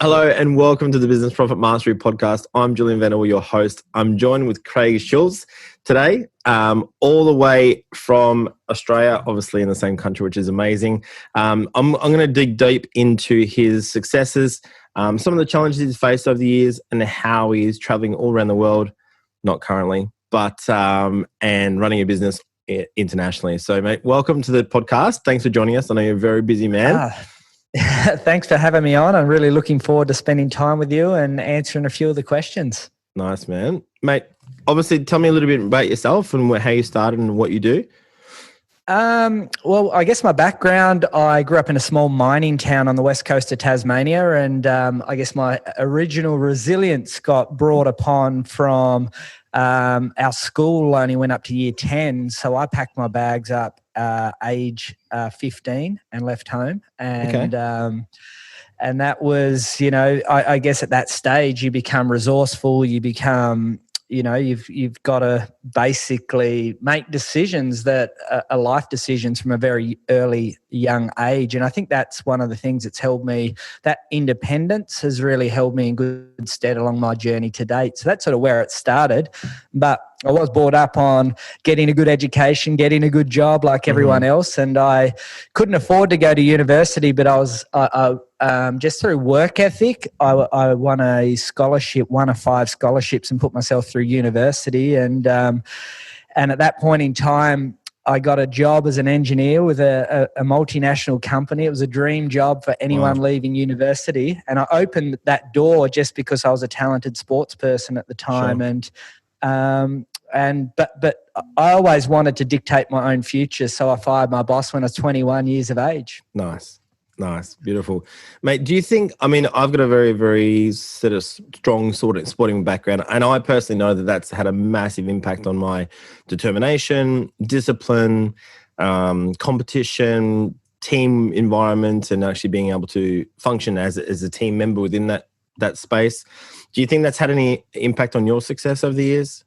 Hello and welcome to the Business Profit Mastery Podcast. I'm Julian and Craig, your host. I'm joined with Craig Schulze today, all the way from Australia, obviously in the same country, which is amazing. I'm going to dig deep into his successes, some of the challenges he's faced over the years, and how he is traveling all around the world, not currently, but and running a business internationally. So, mate, welcome to the podcast. Thanks for joining us. I know you're a very busy man. Thanks for having me on. I'm really looking forward to spending time with you and answering a few of the questions. Nice, man. Mate, obviously tell me a little bit about yourself and how you started and what you do. Well, I guess my background, I grew up in a small mining town on the west coast of Tasmania, and I guess my original resilience got brought upon from our school only went up to year 10, so I packed my bags up age 15 and left home. And and that was, I guess at that stage you become resourceful, you become, you've got to basically make decisions that are life decisions from a very early young age. And I think that's one of the things that's held me, that independence has really held me in good stead along my journey to date. So that's sort of where it started. But I was brought up on getting a good education, getting a good job like everyone else. And I couldn't afford to go to university, but I was just through work ethic, I won a scholarship, one of 5 scholarships, and put myself through university. And at that point in time, I got a job as an engineer with a multinational company. It was a dream job for anyone leaving university. And I opened that door just because I was a talented sports person at the time. Sure. But I always wanted to dictate my own future. So I fired my boss when I was 21 years of age. Nice. Beautiful. Mate, do you think, I've got a very, very sort of strong sporting background, and I personally know that that's had a massive impact on my determination, discipline, competition, team environment, and actually being able to function as a team member within that space. Do you think that's had any impact on your success over the years?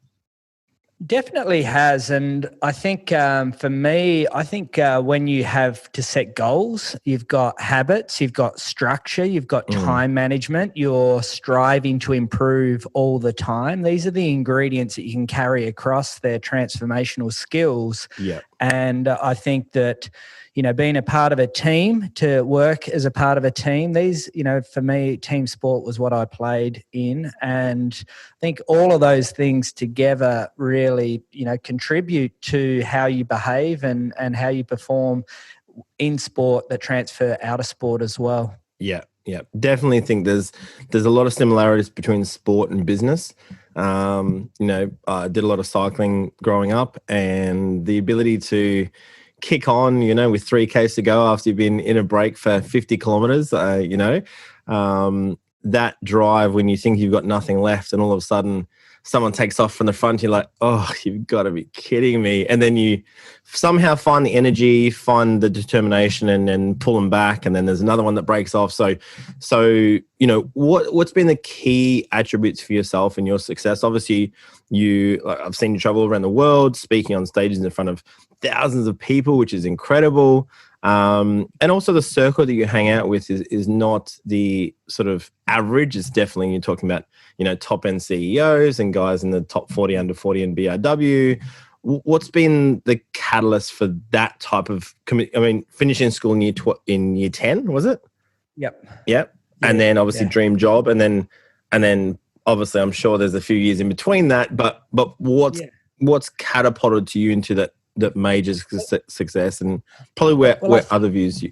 Definitely has. And I think for me, when you have to set goals, you've got habits, you've got structure, you've got time management, you're striving to improve all the time. These are the ingredients that you can carry across their transformational skills. Yeah. And I think that, being a part of a team, to work as a part of a team, these, for me, team sport was what I played in. And I think all of those things together really, contribute to how you behave and how you perform in sport that transfer out of sport as well. Yeah. Definitely think there's a lot of similarities between sport and business. I did a lot of cycling growing up, and the ability to kick on, with 3Ks to go after you've been in a break for 50 kilometers, that drive when you think you've got nothing left and all of a sudden someone takes off from the front, you're like, oh, you've got to be kidding me. And then you somehow find the energy, find the determination and then pull them back. And then there's another one that breaks off. So what's been the key attributes for yourself and your success? Obviously, I've seen you travel around the world, speaking on stages in front of thousands of people, which is incredible. And also the circle that you hang out with is not the sort of average. It's definitely, you're talking about, top end CEOs and guys in the top 40 under 40 in BRW. What's been the catalyst for that type of finishing school in year 10, was it? Yep. And then obviously dream job. And then obviously I'm sure there's a few years in between that, but what's catapulted to you into that major success, and probably where other views,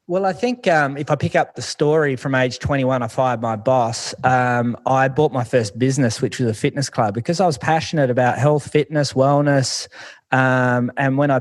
Well, I think if I pick up the story from age 21, I fired my boss. I bought my first business, which was a fitness club, because I was passionate about health, fitness, wellness. And when I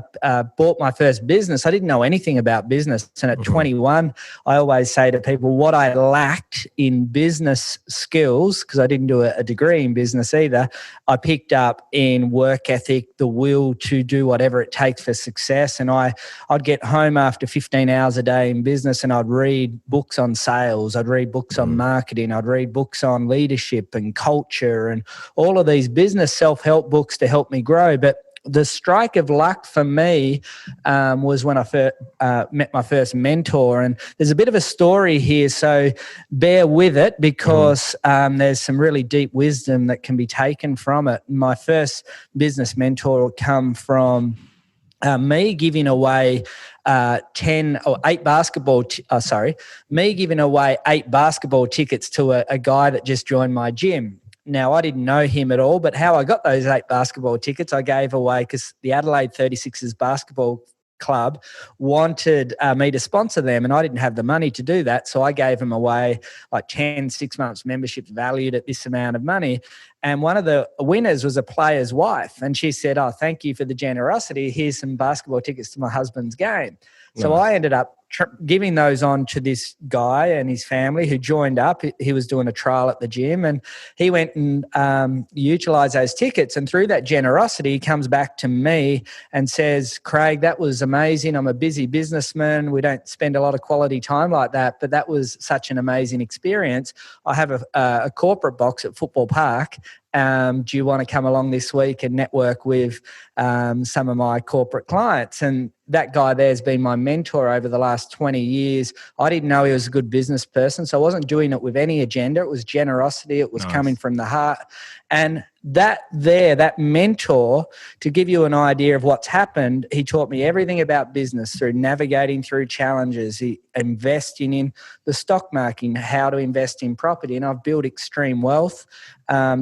bought my first business, I didn't know anything about business. And at 21, I always say to people what I lacked in business skills, because I didn't do a degree in business either, I picked up in work ethic, the will to do whatever it takes for success. And I'd get home after 15 hours a day in business and I'd read books on sales, I'd read books on marketing, I'd read books on leadership and culture and all of these business self-help books to help me grow. But the strike of luck for me was when I met my first mentor. And there's a bit of a story here, so bear with it, because there's some really deep wisdom that can be taken from it. My first business mentor will come from me giving away me giving away 8 basketball tickets to a guy that just joined my gym. Now, I didn't know him at all, but how I got those 8 basketball tickets, I gave away because the Adelaide 36ers basketball club wanted me to sponsor them, and I didn't have the money to do that. So I gave them away like 10 6 months memberships valued at this amount of money. And one of the winners was a player's wife. And she said, "Oh, thank you for the generosity. Here's some basketball tickets to my husband's game." Nice. So I ended up giving those on to this guy and his family who joined up. He was doing a trial at the gym, and he went and utilised those tickets. And through that generosity, he comes back to me and says, "Craig, that was amazing. I'm a busy businessman. We don't spend a lot of quality time like that, but that was such an amazing experience. I have a corporate box at Football Park. Do you want to come along this week and network with some of my corporate clients?" And that guy there has been my mentor over the last 20 years. I didn't know he was a good business person, so I wasn't doing it with any agenda. It was generosity. It was coming from the heart. And that mentor, to give you an idea of what's happened, he taught me everything about business through navigating through challenges, investing in the stock market, how to invest in property. And I've built extreme wealth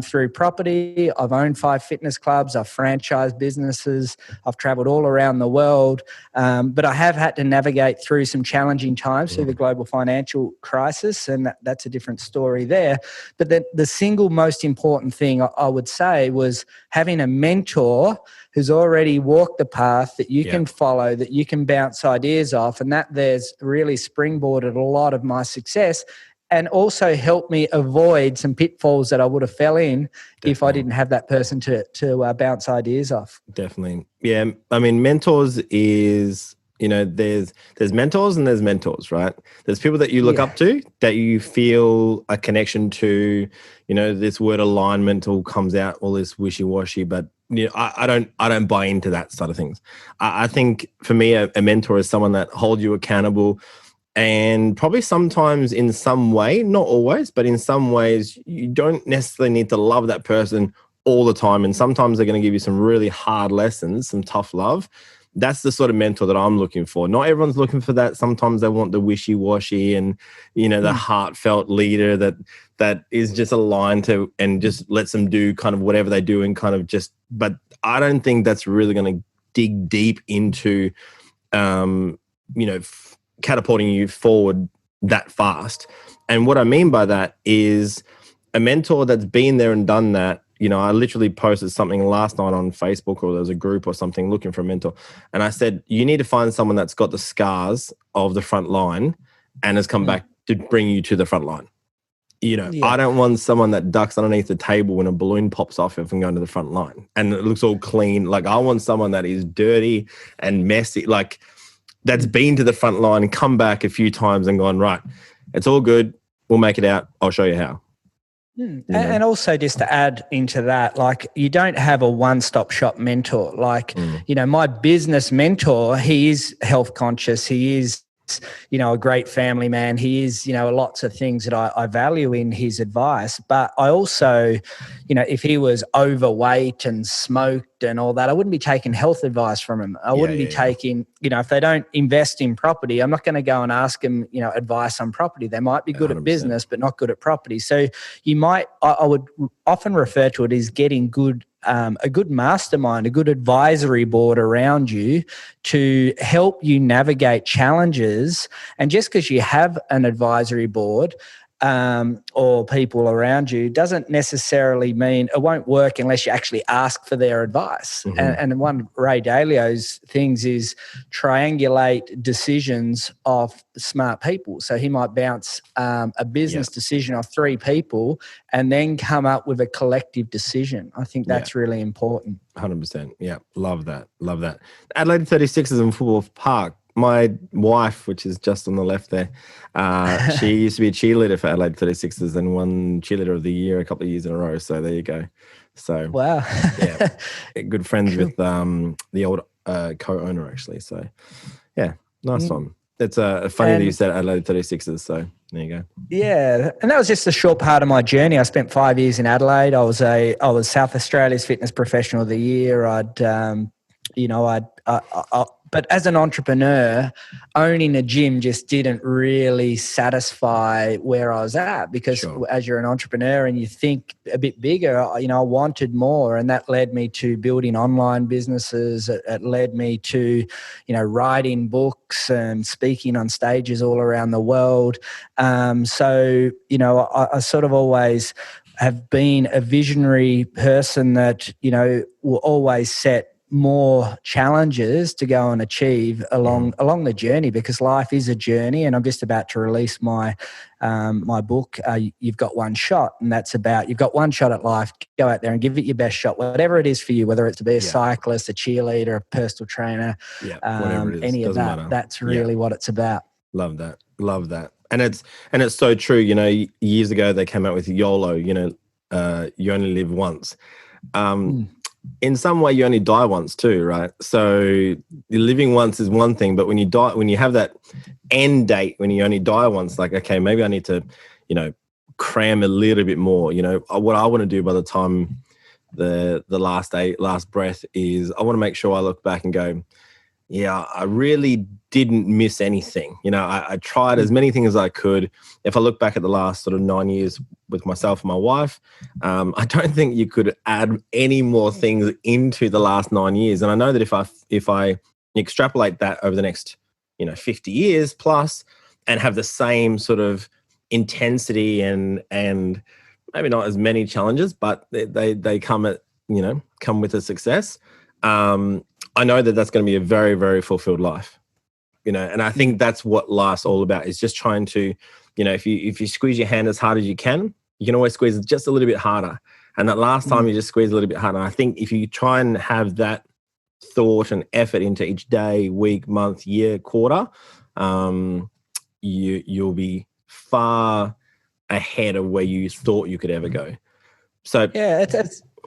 through property. I've owned 5 fitness clubs. I've franchised businesses. I've traveled all around the world. But I have had to navigate through some challenging times through the global financial crisis, and that's a different story there. But the single most important thing I would say was having a mentor who's already walked the path that you can follow, that you can bounce ideas off, and that there's really springboarded a lot of my success, and also helped me avoid some pitfalls that I would have fell in if I didn't have that person to bounce ideas off. Definitely. Yeah. I mean, mentors is, there's mentors and there's mentors, right? There's people that you look up to, that you feel a connection to. This word alignment all comes out, all this wishy-washy, but I don't buy into that side of things. I think for me, a mentor is someone that holds you accountable. And probably sometimes in some way, not always, but in some ways, you don't necessarily need to love that person all the time. And sometimes they're going to give you some really hard lessons, some tough love. That's the sort of mentor that I'm looking for. Not everyone's looking for that. Sometimes they want the wishy-washy and, the heartfelt leader that is just aligned to and just lets them do kind of whatever they do and kind of just, but I don't think that's really going to dig deep into, catapulting you forward that fast. And what I mean by that is a mentor that's been there and done that. I literally posted something last night on Facebook, or there was a group or something looking for a mentor. And I said, you need to find someone that's got the scars of the front line and has come back to bring you to the front line. I don't want someone that ducks underneath the table when a balloon pops off if I'm going to the front line and it looks all clean. Like, I want someone that is dirty and messy, like that's been to the front line and come back a few times and gone, right, it's all good. We'll make it out. I'll show you how. And also, just to add into that, like, you don't have a one-stop shop mentor. Like, my business mentor, he is health conscious. He is, a great family man. He is, lots of things that I value in his advice. But I also, if he was overweight and smoked and all that, I wouldn't be taking health advice from him. I wouldn't be taking, if they don't invest in property, I'm not going to go and ask him, advice on property. They might be good 100%. At business, but not good at property. So I would often refer to it as getting a good mastermind, a good advisory board around you to help you navigate challenges. And just because you have an advisory board or people around you doesn't necessarily mean it won't work unless you actually ask for their advice. And one of Ray Dalio's things is triangulate decisions of smart people. So he might bounce a business decision off 3 people and then come up with a collective decision. I think that's really important. 100%. Yeah. Love that. Adelaide 36ers in Football Park. My wife, which is just on the left there, she used to be a cheerleader for Adelaide 36ers and won cheerleader of the year a couple of years in a row. So there you go. So wow. yeah, good friends with the old co-owner actually. So yeah, nice one. It's funny that you said Adelaide 36ers. So there you go. Yeah, and that was just a short part of my journey. I spent 5 years in Adelaide. I was South Australia's Fitness Professional of the Year. But as an entrepreneur, owning a gym just didn't really satisfy where I was at, because as you're an entrepreneur and you think a bit bigger, I wanted more, and that led me to building online businesses. It led me to, writing books and speaking on stages all around the world. I sort of always have been a visionary person that, will always set more challenges to go and achieve along the journey, because life is a journey. And I'm just about to release my book, You've Got One Shot, and that's about, you've got one shot at life. Go out there and give it your best shot, whatever it is for you, whether it's to be a cyclist, a cheerleader, a personal trainer, whatever it is, any of that. Matter. That's really what it's about. Love that. And it's so true. Years ago they came out with YOLO. You only live once. In some way you only die once too, right? So living once is one thing, but when you die, when you have that end date, when you only die once, like, okay, maybe I need to, cram a little bit more. What I want to do by the time the last breath is, I want to make sure I look back and go, yeah, I really didn't miss anything. I tried as many things as I could. If I look back at the last sort of 9 years with myself and my wife, I don't think you could add any more things into the last 9 years. And I know that if I extrapolate that over the next, 50 years plus, and have the same sort of intensity and maybe not as many challenges, but they come with a success. I know that that's going to be a very, very fulfilled life, and I think that's what life's all about, is just trying to, if you squeeze your hand as hard as you can always squeeze it just a little bit harder. And that last time you just squeeze a little bit harder. I think if you try and have that thought and effort into each day, week, month, year, quarter, you'll be far ahead of where you thought you could ever go. So yeah,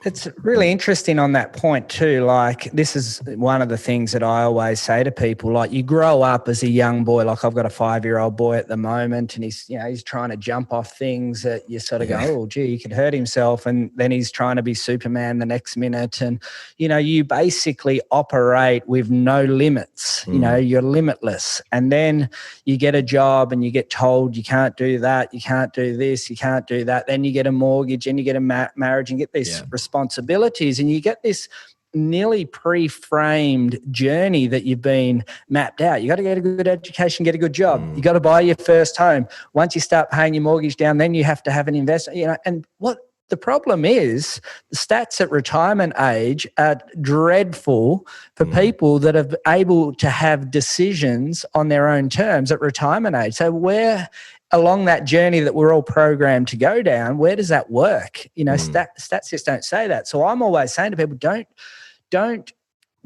it's really interesting on that point too. Like, this is one of the things that I always say to people, like, you grow up as a young boy. Like, I've got a 5-year-old boy at the moment, and he's trying to jump off things that you sort of go, oh, gee, he could hurt himself. And then he's trying to be Superman the next minute. And, you basically operate with no limits, you're limitless. And then you get a job and you get told you can't do that, you can't do this, you can't do that. Then you get a mortgage and you get a marriage and get these responsibilities, and you get this nearly pre-framed journey that you've been mapped out. You got to get a good education, get a good job. You got to buy your first home. Once you start paying your mortgage down, then you have to have an investment. And what the problem is, the stats at retirement age are dreadful for people that are able to have decisions on their own terms at retirement age. So where along that journey that we're all programmed to go down, where does that work? Stats just don't say that. So I'm always saying to people, don't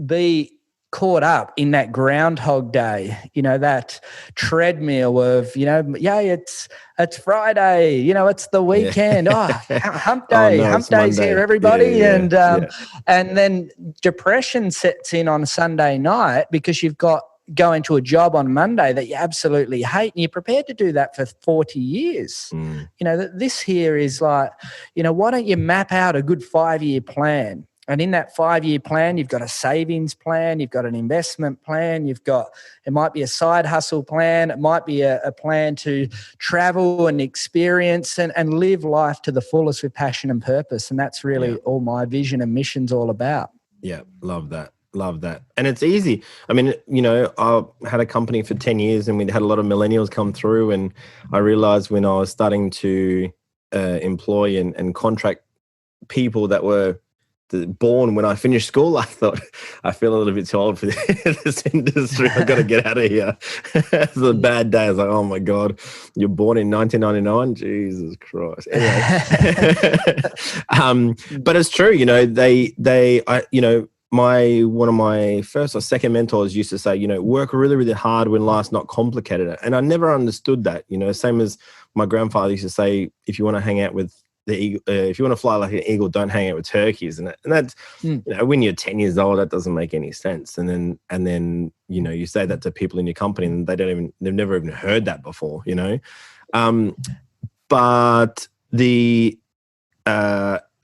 be caught up in that Groundhog Day, that treadmill of, it's Friday, it's the weekend. Hump day, hump day's here, everybody. And then depression sets in on Sunday night because you've got going to a job on Monday that you absolutely hate, and you're prepared to do that for 40 years. This here is like, why don't you map out a good 5-year plan? And in that 5-year plan, you've got a savings plan, you've got an investment plan, it might be a side hustle plan, it might be a plan to travel and experience and live life to the fullest with passion and purpose. And that's really all my vision and mission's all about. Yeah, love that. And it's easy. I mean, I had a company for 10 years and we had a lot of millennials come through, and I realized when I was starting to employ and contract people that were born when I finished school, I thought, I feel a little bit too old for this industry. I've got to get out of here. It's a bad day. I was like, oh my God, you're born in 1999? Jesus Christ. Anyway. But it's true, one of my first or second mentors used to say, work really, really hard when life's not complicated. And I never understood that, same as my grandfather used to say, if you want to hang out with the eagle, if you want to fly like an eagle, don't hang out with turkeys. And that's, when you're 10 years old, that doesn't make any sense. And then, you say that to people in your company and they've never even heard that before, but the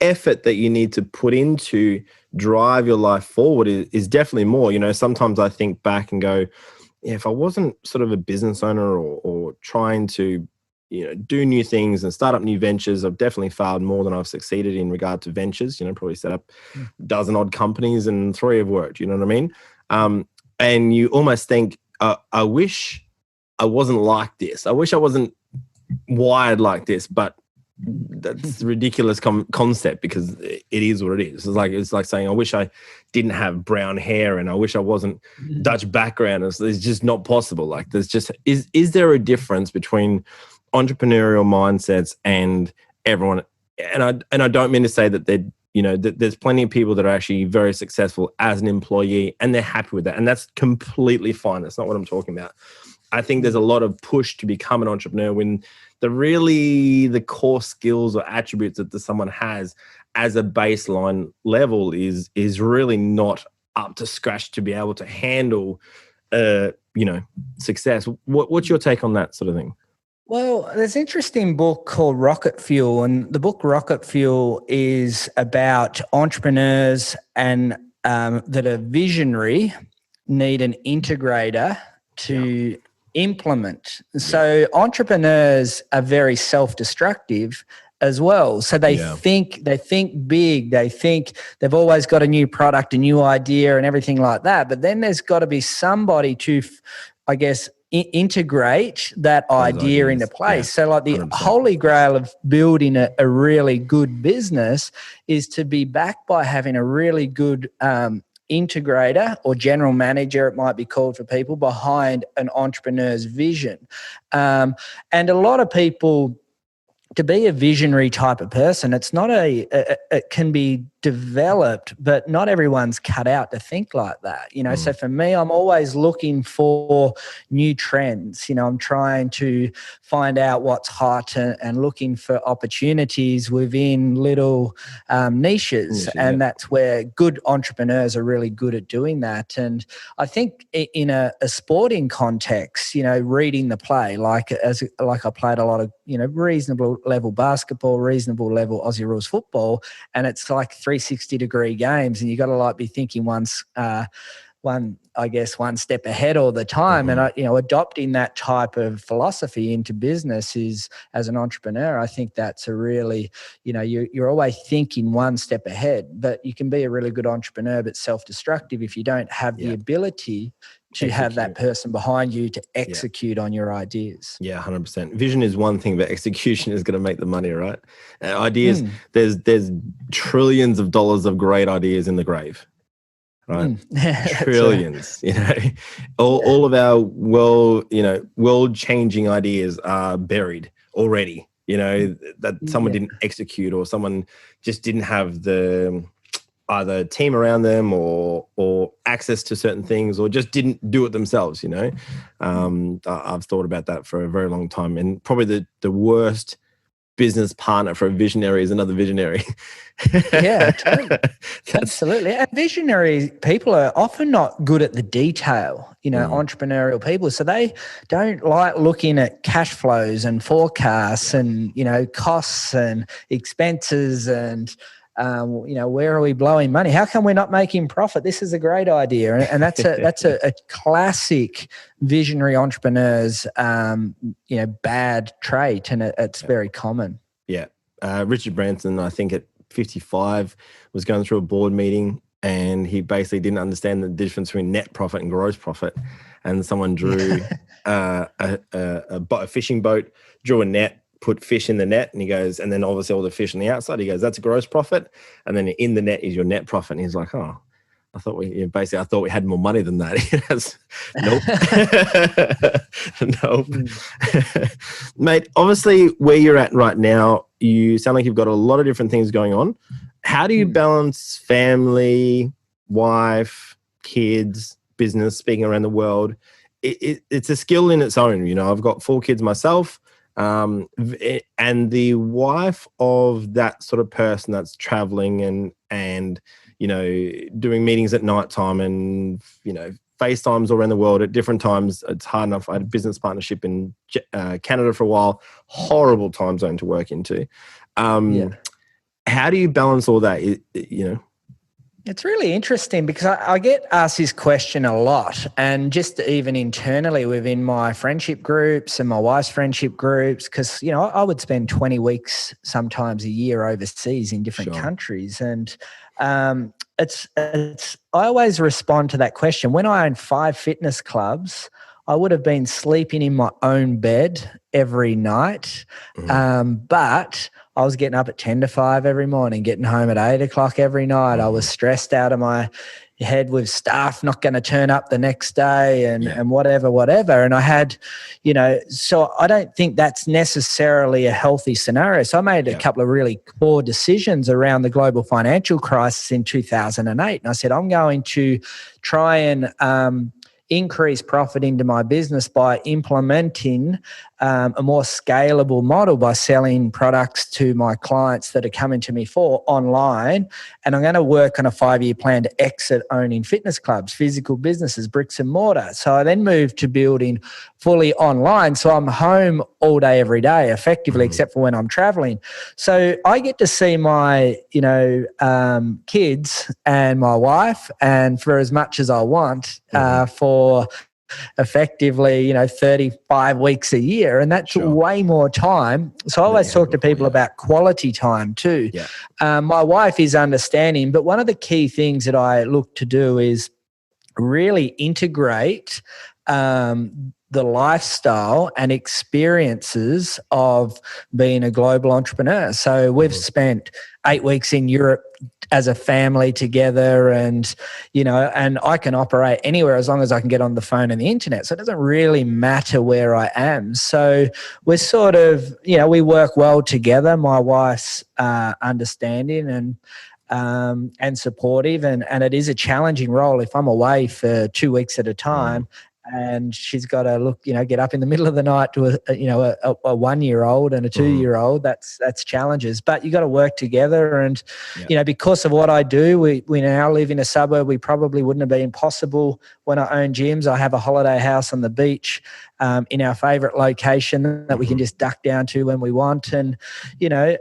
effort that you need to put into drive your life forward is definitely more. Sometimes I think back and go, if I wasn't sort of a business owner or trying to, do new things and start up new ventures, I've definitely failed more than I've succeeded in regard to ventures. Probably set up a dozen odd companies and 3 have worked. You know what I mean? And you almost think, I wish I wasn't like this. I wish I wasn't wired like this, but that's a ridiculous concept because it is what it is. It's like saying, I wish I didn't have brown hair and I wish I wasn't Dutch background. It's just not possible. Like there's just, is there a difference between entrepreneurial mindsets and everyone? And I don't mean to say that there's plenty of people that are actually very successful as an employee and they're happy with that. And that's completely fine. That's not what I'm talking about. I think there's a lot of push to become an entrepreneur when the core skills or attributes that someone has as a baseline level is really not up to scratch to be able to handle, success. What's your take on that sort of thing? Well, there's an interesting book called Rocket Fuel, and the book Rocket Fuel is about entrepreneurs and that are visionary need an integrator to implement. So entrepreneurs are very self-destructive as well. So they think big, they think they've always got a new product, a new idea and everything like that. But then there's got to be somebody to, I guess, integrate that idea into place. So like the 100%. Holy grail of building a really good business is to be backed by having a really good integrator or general manager, it might be called for people, behind an entrepreneur's vision. And a lot of people, to be a visionary type of person, it's not it can be developed, but not everyone's cut out to think like that. So for me, I'm always looking for new trends. I'm trying to find out what's hot and looking for opportunities within little niches. And that's where good entrepreneurs are really good at doing that. And I think in a sporting context, reading the play, like I played a lot of, reasonable level basketball, reasonable level Aussie rules football, and it's like 360-degree games, and you got to be thinking one step ahead all the time. And adopting that type of philosophy into business is, as an entrepreneur, I think that's a really, you're always thinking one step ahead. But you can be a really good entrepreneur but self-destructive if you don't have the ability to have that person behind you to execute on your ideas. Yeah, 100%. Vision is one thing, but execution is going to make the money, right? Ideas, there's trillions of dollars of great ideas in the grave, right? Trillions, all of our world-changing ideas are buried already, that someone didn't execute, or someone just didn't have the either team around them or access to certain things, or just didn't do it themselves. I've thought about that for a very long time, and probably the worst business partner for a visionary is another visionary. Yeah, totally. Absolutely. And visionary people are often not good at the detail, entrepreneurial people. So they don't like looking at cash flows and forecasts and, costs and expenses and, where are we blowing money? How come we're not making profit? This is a great idea. And that's a classic visionary entrepreneur's, bad trait. And it's very common. Yeah. Richard Branson, I think at 55, was going through a board meeting, and he basically didn't understand the difference between net profit and gross profit. And someone drew a fishing boat, drew a net, put fish in the net, and he goes, and then obviously all the fish on the outside, he goes, that's a gross profit, and then in the net is your net profit. And he's like, oh, I thought we had more money than that. Nope. Mate, obviously where you're at right now, you sound like you've got a lot of different things going on. How do you balance family, wife, kids, business, speaking around the world? It's a skill in its own. I've got 4 kids myself. And the wife of that sort of person that's traveling and doing meetings at nighttime and FaceTimes all around the world at different times. It's hard enough. I had a business partnership in Canada for a while. Horrible time zone to work into. How do you balance all that? It's really interesting because I get asked this question a lot, and just even internally within my friendship groups and my wife's friendship groups, because, I would spend 20 weeks sometimes a year overseas in different countries. And it's I always respond to that question. When I owned 5 fitness clubs, I would have been sleeping in my own bed every night, but I was getting up at 10 to 5 every morning, getting home at 8 o'clock every night. I was stressed out of my head with staff not going to turn up the next day and whatever. And I had, so I don't think that's necessarily a healthy scenario. So I made a couple of really poor decisions around the global financial crisis in 2008. And I said, I'm going to try and increase profit into my business by implementing a more scalable model by selling products to my clients that are coming to me for online. And I'm going to work on a 5-year plan to exit owning fitness clubs, physical businesses, bricks and mortar. So I then moved to building fully online. So I'm home all day, every day, effectively, except for when I'm traveling. So I get to see my, kids and my wife, and for as much as I want, for effectively, 35 weeks a year. And that's way more time. So I always talk to people about quality time too. My wife is understanding, but one of the key things that I look to do is really integrate the lifestyle and experiences of being a global entrepreneur. So we've spent 8 weeks in Europe as a family together, and and I can operate anywhere as long as I can get on the phone and the internet. So it doesn't really matter where I am. So we're sort of, we work well together. My wife's understanding and supportive, and it is a challenging role if I'm away for 2 weeks at a time. And she's got to get up in the middle of the night to a 1-year-old and a 2-year-old. That's challenges, but you got to work together. And because of what I do, we now live in a suburb. We probably wouldn't have been possible when I own gyms. I have a holiday house on the beach in our favorite location that we can just duck down to when we want. And I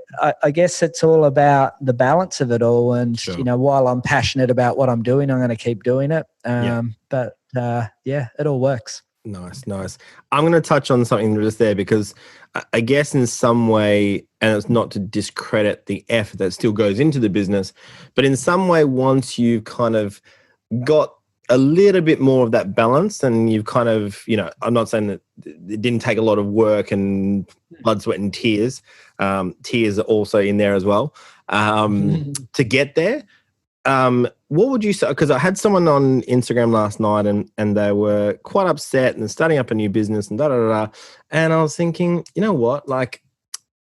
guess it's all about the balance of it all. And while I'm passionate about what I'm doing, I'm going to keep doing it. But it all works. Nice. I'm going to touch on something just there, because I guess in some way, and it's not to discredit the effort that still goes into the business, but in some way, once you've kind of got a little bit more of that balance, and you've kind of, I'm not saying that it didn't take a lot of work and blood, sweat and tears. Tears are also in there as well, to get there. What would you say? Because I had someone on Instagram last night and they were quite upset and starting up a new business and And I was thinking, you know what? Like,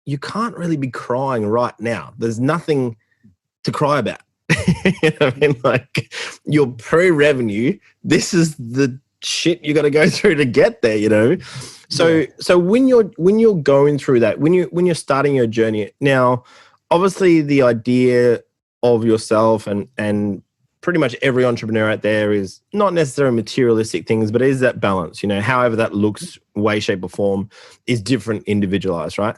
you can't really be crying right now. There's nothing to cry about. You know what I mean? Like, you're pre-revenue. This is the shit you got to go through to get there, So when you're going through that, when you're starting your journey now, obviously the idea of yourself and pretty much every entrepreneur out there is not necessarily materialistic things, but it is that balance, however that looks, way, shape or form is different, individualized, right?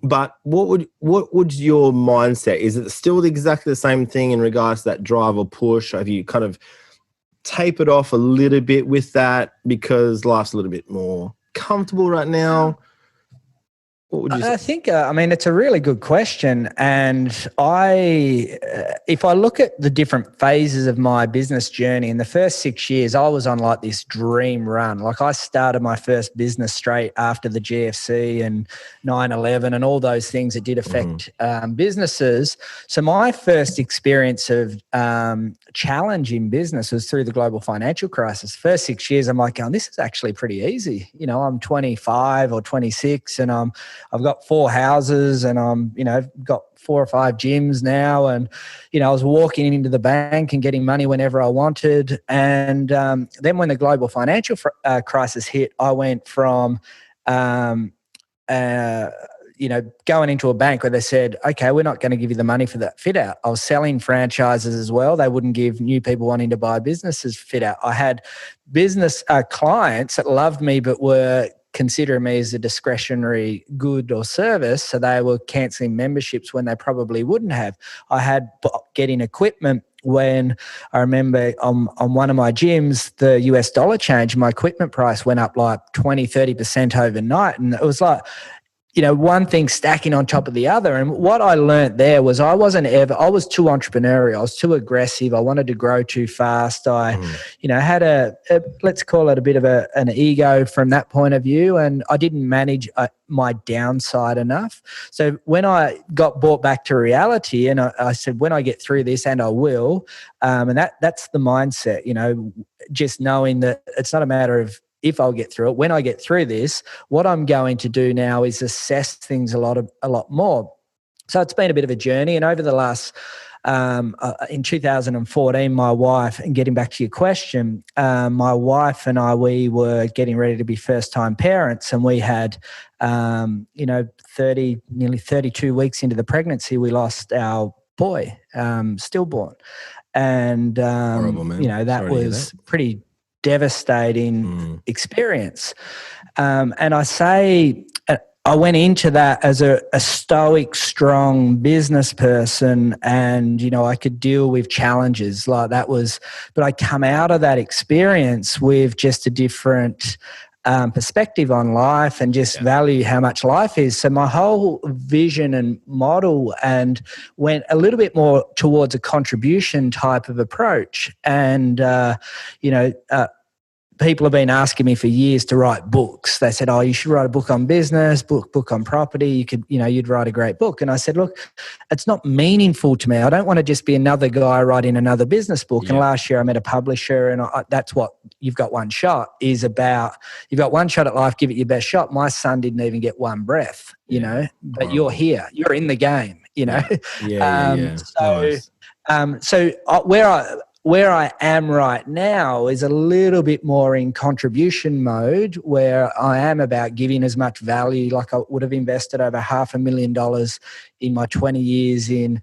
But what would your mindset? Is it still exactly the same thing in regards to that drive or push? Have you kind of tapered off a little bit with that because life's a little bit more comfortable right now? What would you say? I think, it's a really good question. And if I look at the different phases of my business journey, in the first 6 years, I was on like this dream run. Like, I started my first business straight after the GFC and 9/11 and all those things that did affect businesses. So my first experience of challenge in business was through the global financial crisis. First 6 years, I'm like, this is actually pretty easy. I'm 25 or 26 and I've got 4 houses and I've got 4 or 5 gyms now. And, I was walking into the bank and getting money whenever I wanted. And then when the global financial crisis hit, I went from going into a bank where they said, okay, we're not going to give you the money for that fit out. I was selling franchises as well. They wouldn't give new people wanting to buy businesses fit out. I had business clients that loved me but were considering me as a discretionary good or service, so they were cancelling memberships when they probably wouldn't have. I had getting equipment when I remember on one of my gyms, the US dollar change, my equipment price went up like 20, 30% overnight. And it was like, one thing stacking on top of the other. And what I learned there was I was too entrepreneurial. I was too aggressive. I wanted to grow too fast. I, had a let's call it a bit of an ego from that point of view. And I didn't manage my downside enough. So when I got brought back to reality and I said, when I get through this, and I will, and that's the mindset, just knowing that it's not a matter of if I'll get through it. When I get through this, what I'm going to do now is assess things a lot more. So it's been a bit of a journey. And over the last, in 2014, my wife, and getting back to your question, my wife and I, we were getting ready to be first-time parents, and we had, nearly 32 weeks into the pregnancy, we lost our boy, stillborn. And, horrible, man. that was pretty devastating experience. And I went into that as a stoic, strong business person, and, I could deal with challenges like that but I come out of that experience with just a different perspective on life and just value how much life is. So my whole vision and model and went a little bit more towards a contribution type of approach. And, people have been asking me for years to write books. They said, you should write a book on business, book on property. You could, you'd write a great book. And I said, look, it's not meaningful to me. I don't want to just be another guy writing another business book. Yeah. And last year I met a publisher, and that's what You've Got One Shot is about. You've got one shot at life, give it your best shot. My son didn't even get one breath, but you're here. You're in the game, So where I am right now is a little bit more in contribution mode, where I am about giving as much value. Like I would have invested over $500,000 in my 20 years in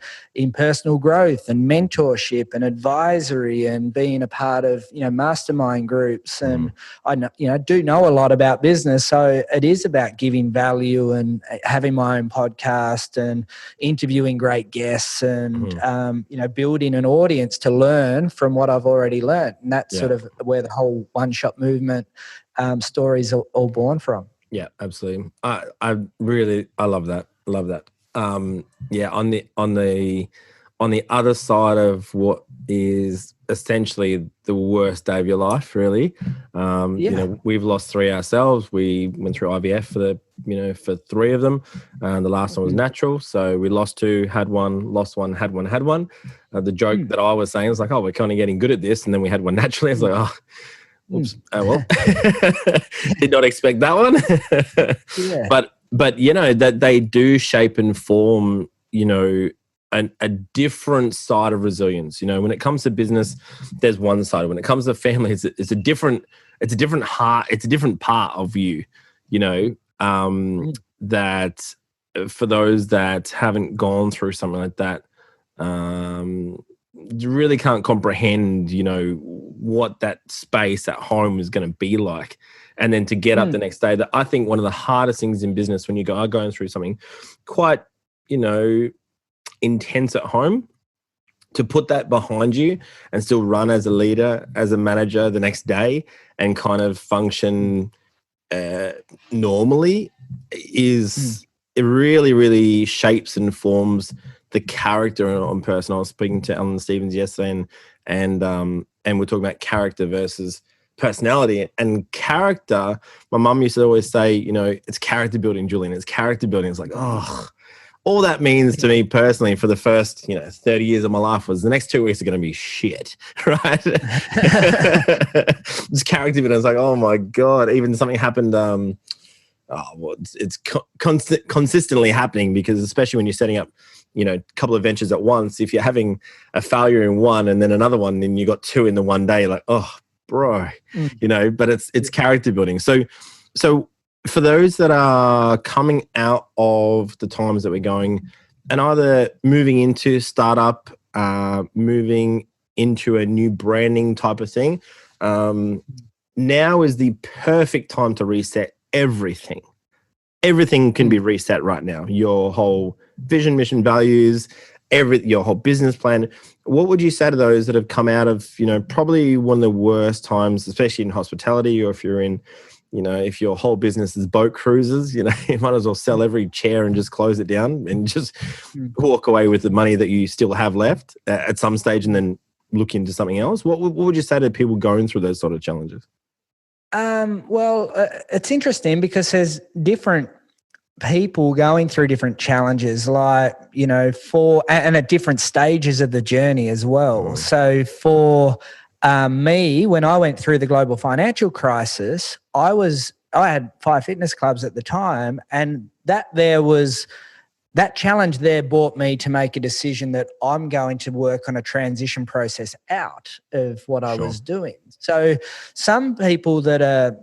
personal growth and mentorship and advisory and being a part of, mastermind groups. And I do know a lot about business. So it is about giving value and having my own podcast and interviewing great guests and, building an audience to learn from what I've already learned. And that's sort of where the whole one-shot movement stories are all born from. Yeah, absolutely. I love that. Love that. On the other side of what is essentially the worst day of your life, really. We've lost 3 ourselves. We went through IVF for 3 of them. The last one was natural. So we lost 2, had 1, lost 1, had 1, had 1. The joke that I was saying was like, we're kind of getting good at this. And then we had 1 naturally. I was like, oops. Did not expect that one. But that they do shape and form, a different side of resilience. When it comes to business, there's one side. When it comes to family, it's a different heart. It's a different part of you, that for those that haven't gone through something like that, you really can't comprehend, what that space at home is going to be like. And then to get up the next day, that I think one of the hardest things in business when you are going through something quite, intense at home, to put that behind you and still run as a leader, as a manager the next day and kind of function normally it really, really shapes and forms the character on person. I was speaking to Alan Stevens yesterday and we're talking about character versus personality. And character, my mum used to always say, it's character building, Julian. It's character building. It's like, all that means to me personally for the first, 30 years of my life was the next 2 weeks are going to be shit, right? This character building, I was like, oh my God. Even something happened, it's consistently happening, because especially when you're setting up, a couple of ventures at once, if you're having a failure in one and then another one, and you got 2 in the one day, like, oh, bro, but it's character building. So for those that are coming out of the times that we're going and either moving into startup, moving into a new branding type of thing, now is the perfect time to reset everything. Everything can be reset right now. Your whole vision, mission, values, your whole business plan. What would you say to those that have come out of, probably one of the worst times, especially in hospitality, or if you're in, if your whole business is boat cruises, you might as well sell every chair and just close it down and just walk away with the money that you still have left at some stage and then look into something else. What would you say to people going through those sort of challenges? Well, it's interesting because there's different people going through different challenges, like, and at different stages of the journey as well. So for me, when I went through the global financial crisis, I had 5 fitness clubs at the time, and that challenge there brought me to make a decision that I'm going to work on a transition process out of what I was doing. So some people that are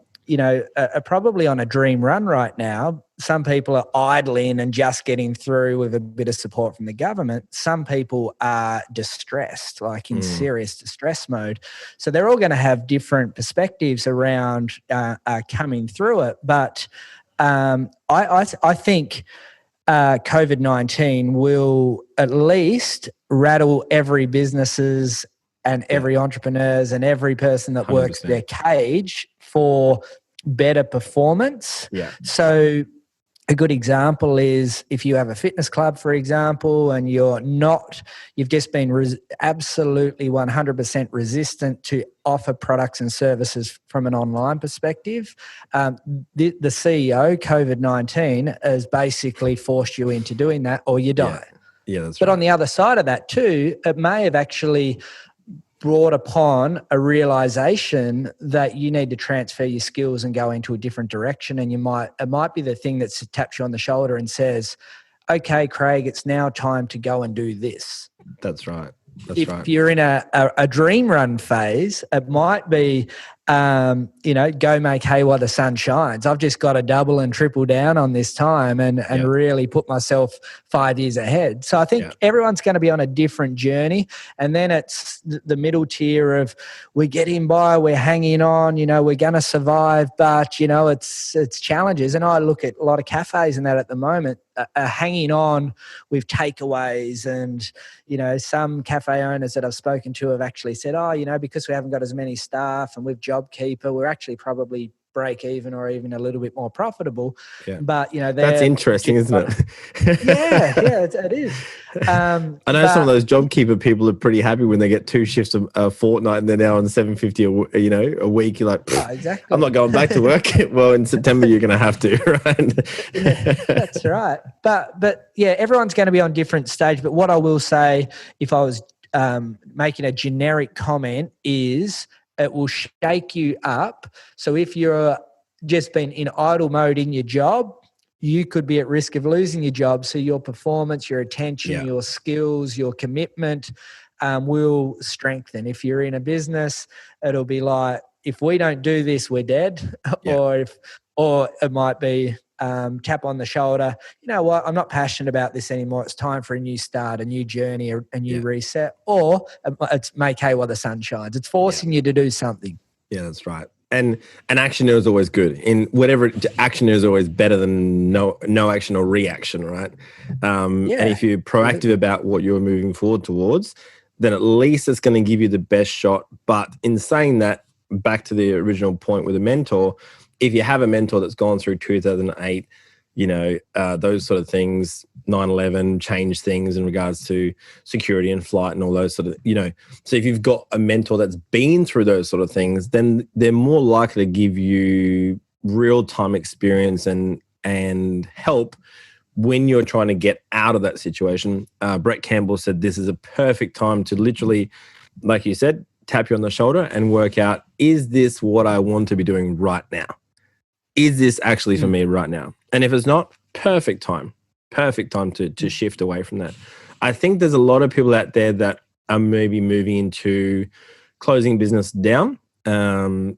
probably on a dream run right now. Some people are idling and just getting through with a bit of support from the government. Some people are distressed, like in serious distress mode. So they're all going to have different perspectives around coming through it. But I think COVID-19 will at least rattle every business's and every entrepreneur's and every person that 100%. works their cage for better performance. Yeah. So a good example is if you have a fitness club, for example, and you've just been absolutely 100% resistant to offer products and services from an online perspective. The CEO, COVID-19, has basically forced you into doing that or you die. Yeah, that's But right. on the other side of that too, it may have actually brought upon a realization that you need to transfer your skills and go into a different direction. And it might be the thing that taps you on the shoulder and says, okay, Craig, it's now time to go and do this. That's right. If you're in a dream run phase, it might be, go make hay while the sun shines. I've just got to double and triple down on this time and really put myself 5 years ahead. So I think everyone's going to be on a different journey. And then it's the middle tier of we're getting by, we're hanging on, we're going to survive, but, it's challenges. And I look at a lot of cafes and that at the moment are hanging on with takeaways and, some cafe owners that I've spoken to have actually said, because we haven't got as many staff and with JobKeeper, we're actually probably break even or even a little bit more profitable. Yeah. But, that's interesting, isn't it? it is. I know some of those JobKeeper people are pretty happy when they get 2 shifts a fortnight and they're now on $750 a week. You're like, exactly. I'm not going back to work. Well, in September you're going to have to, right? That's right. But everyone's going to be on different stage. But what I will say, if I was making a generic comment, is it will shake you up. So if you're just been in idle mode in your job, you could be at risk of losing your job. So your performance, your attention, your skills, your commitment will strengthen. If you're in a business, it'll be like, if we don't do this, we're dead. Or it might be tap on the shoulder. You know what? I'm not passionate about this anymore. It's time for a new start, a new journey, a new reset. Or it's make hay while the sun shines. It's forcing you to do something. Yeah, that's right. And action is always good. In whatever, action is always better than no action or reaction, right? And if you're proactive about what you're moving forward towards, then at least it's going to give you the best shot. But in saying that, back to the original point with a mentor, if you have a mentor that's gone through 2008, those sort of things, 9/11 changed things in regards to security and flight and all those sort of, so if you've got a mentor that's been through those sort of things, then they're more likely to give you real-time experience and help when you're trying to get out of that situation. Brett Campbell said this is a perfect time to literally, like you said, tap you on the shoulder and work out, is this what I want to be doing right now? Is this actually for me right now? And if it's not, perfect time to shift away from that. I think there's a lot of people out there that are maybe moving into closing business down and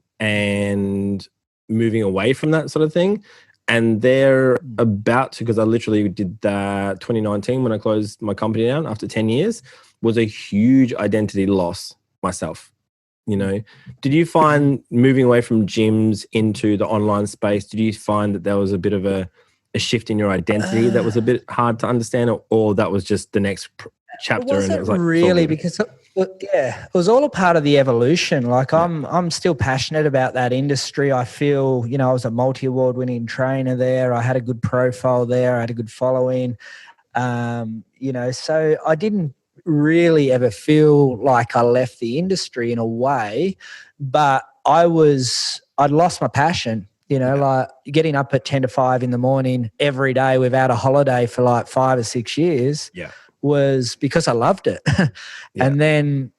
moving away from that sort of thing. And they're about to, because I literally did that 2019 when I closed my company down after 10 years, was a huge identity loss myself. You know, did you find moving away from gyms into the online space, did you find that there was a bit of a shift in your identity that was a bit hard to understand, or that was just the next chapter? It wasn't and it was like, really, because it was all a part of the evolution. Like I'm still passionate about that industry. I feel, you know, I was a multi-award winning trainer there. I had a good profile there. I had a good following. You know, so I didn't really ever feel like I left the industry in a way, but I'd lost my passion. You know, like getting up at 10 to 5 in the morning every day without a holiday for like 5 or 6 years was because I loved it. And then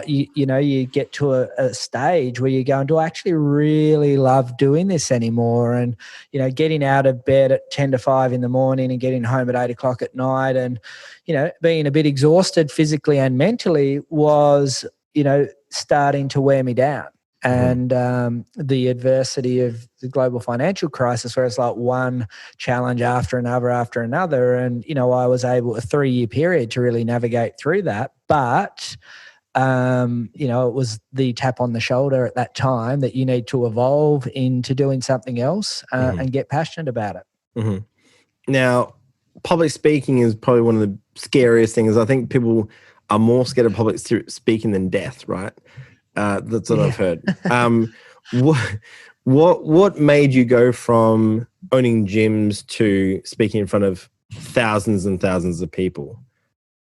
you get to a stage where you're going, do I actually really love doing this anymore? And, you know, getting out of bed at 10 to 5 in the morning and getting home at 8 o'clock at night and, you know, being a bit exhausted physically and mentally was, you know, starting to wear me down. And the adversity of the global financial crisis, where it's like one challenge after another. And, you know, I was able, a 3-year period, to really navigate through that. But, you know, it was the tap on the shoulder at that time that you need to evolve into doing something else and get passionate about it. Now, public speaking is probably one of the scariest things. I think people are more scared of public speaking than death, right? That's what I've heard. What made you go from owning gyms to speaking in front of thousands and thousands of people?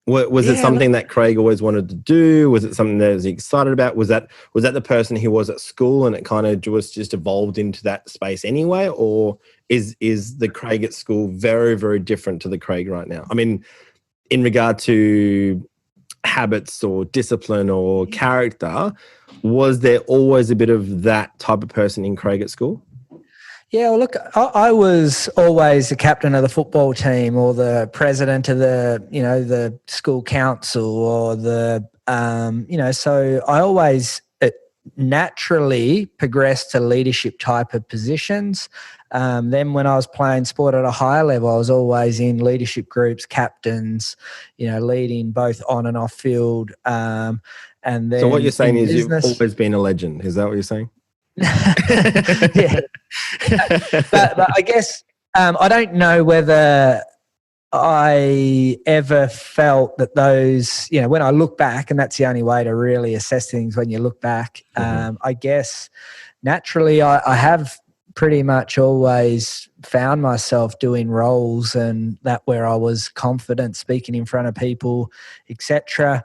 Was it something that Craig always wanted to do? Was it something that he was excited about? Was that the person he was at school and it kind of was just evolved into that space anyway? Or is the Craig at school very, very different to the Craig right now? I mean, in regard to habits or discipline or character, was there always a bit of that type of person in Craig at school? Yeah, well, look, I was always the captain of the football team or the president of the school council or so I always naturally progressed to leadership type of positions. Then when I was playing sport at a higher level, I was always in leadership groups, captains, you know, leading both on and off field. And then so what you're saying is you've always been a legend. Is that what you're saying? Yeah. but I guess I don't know whether I ever felt that those, you know, when I look back, and that's the only way to really assess things when you look back, I guess naturally I have pretty much always found myself doing roles and that where I was confident speaking in front of people, etc.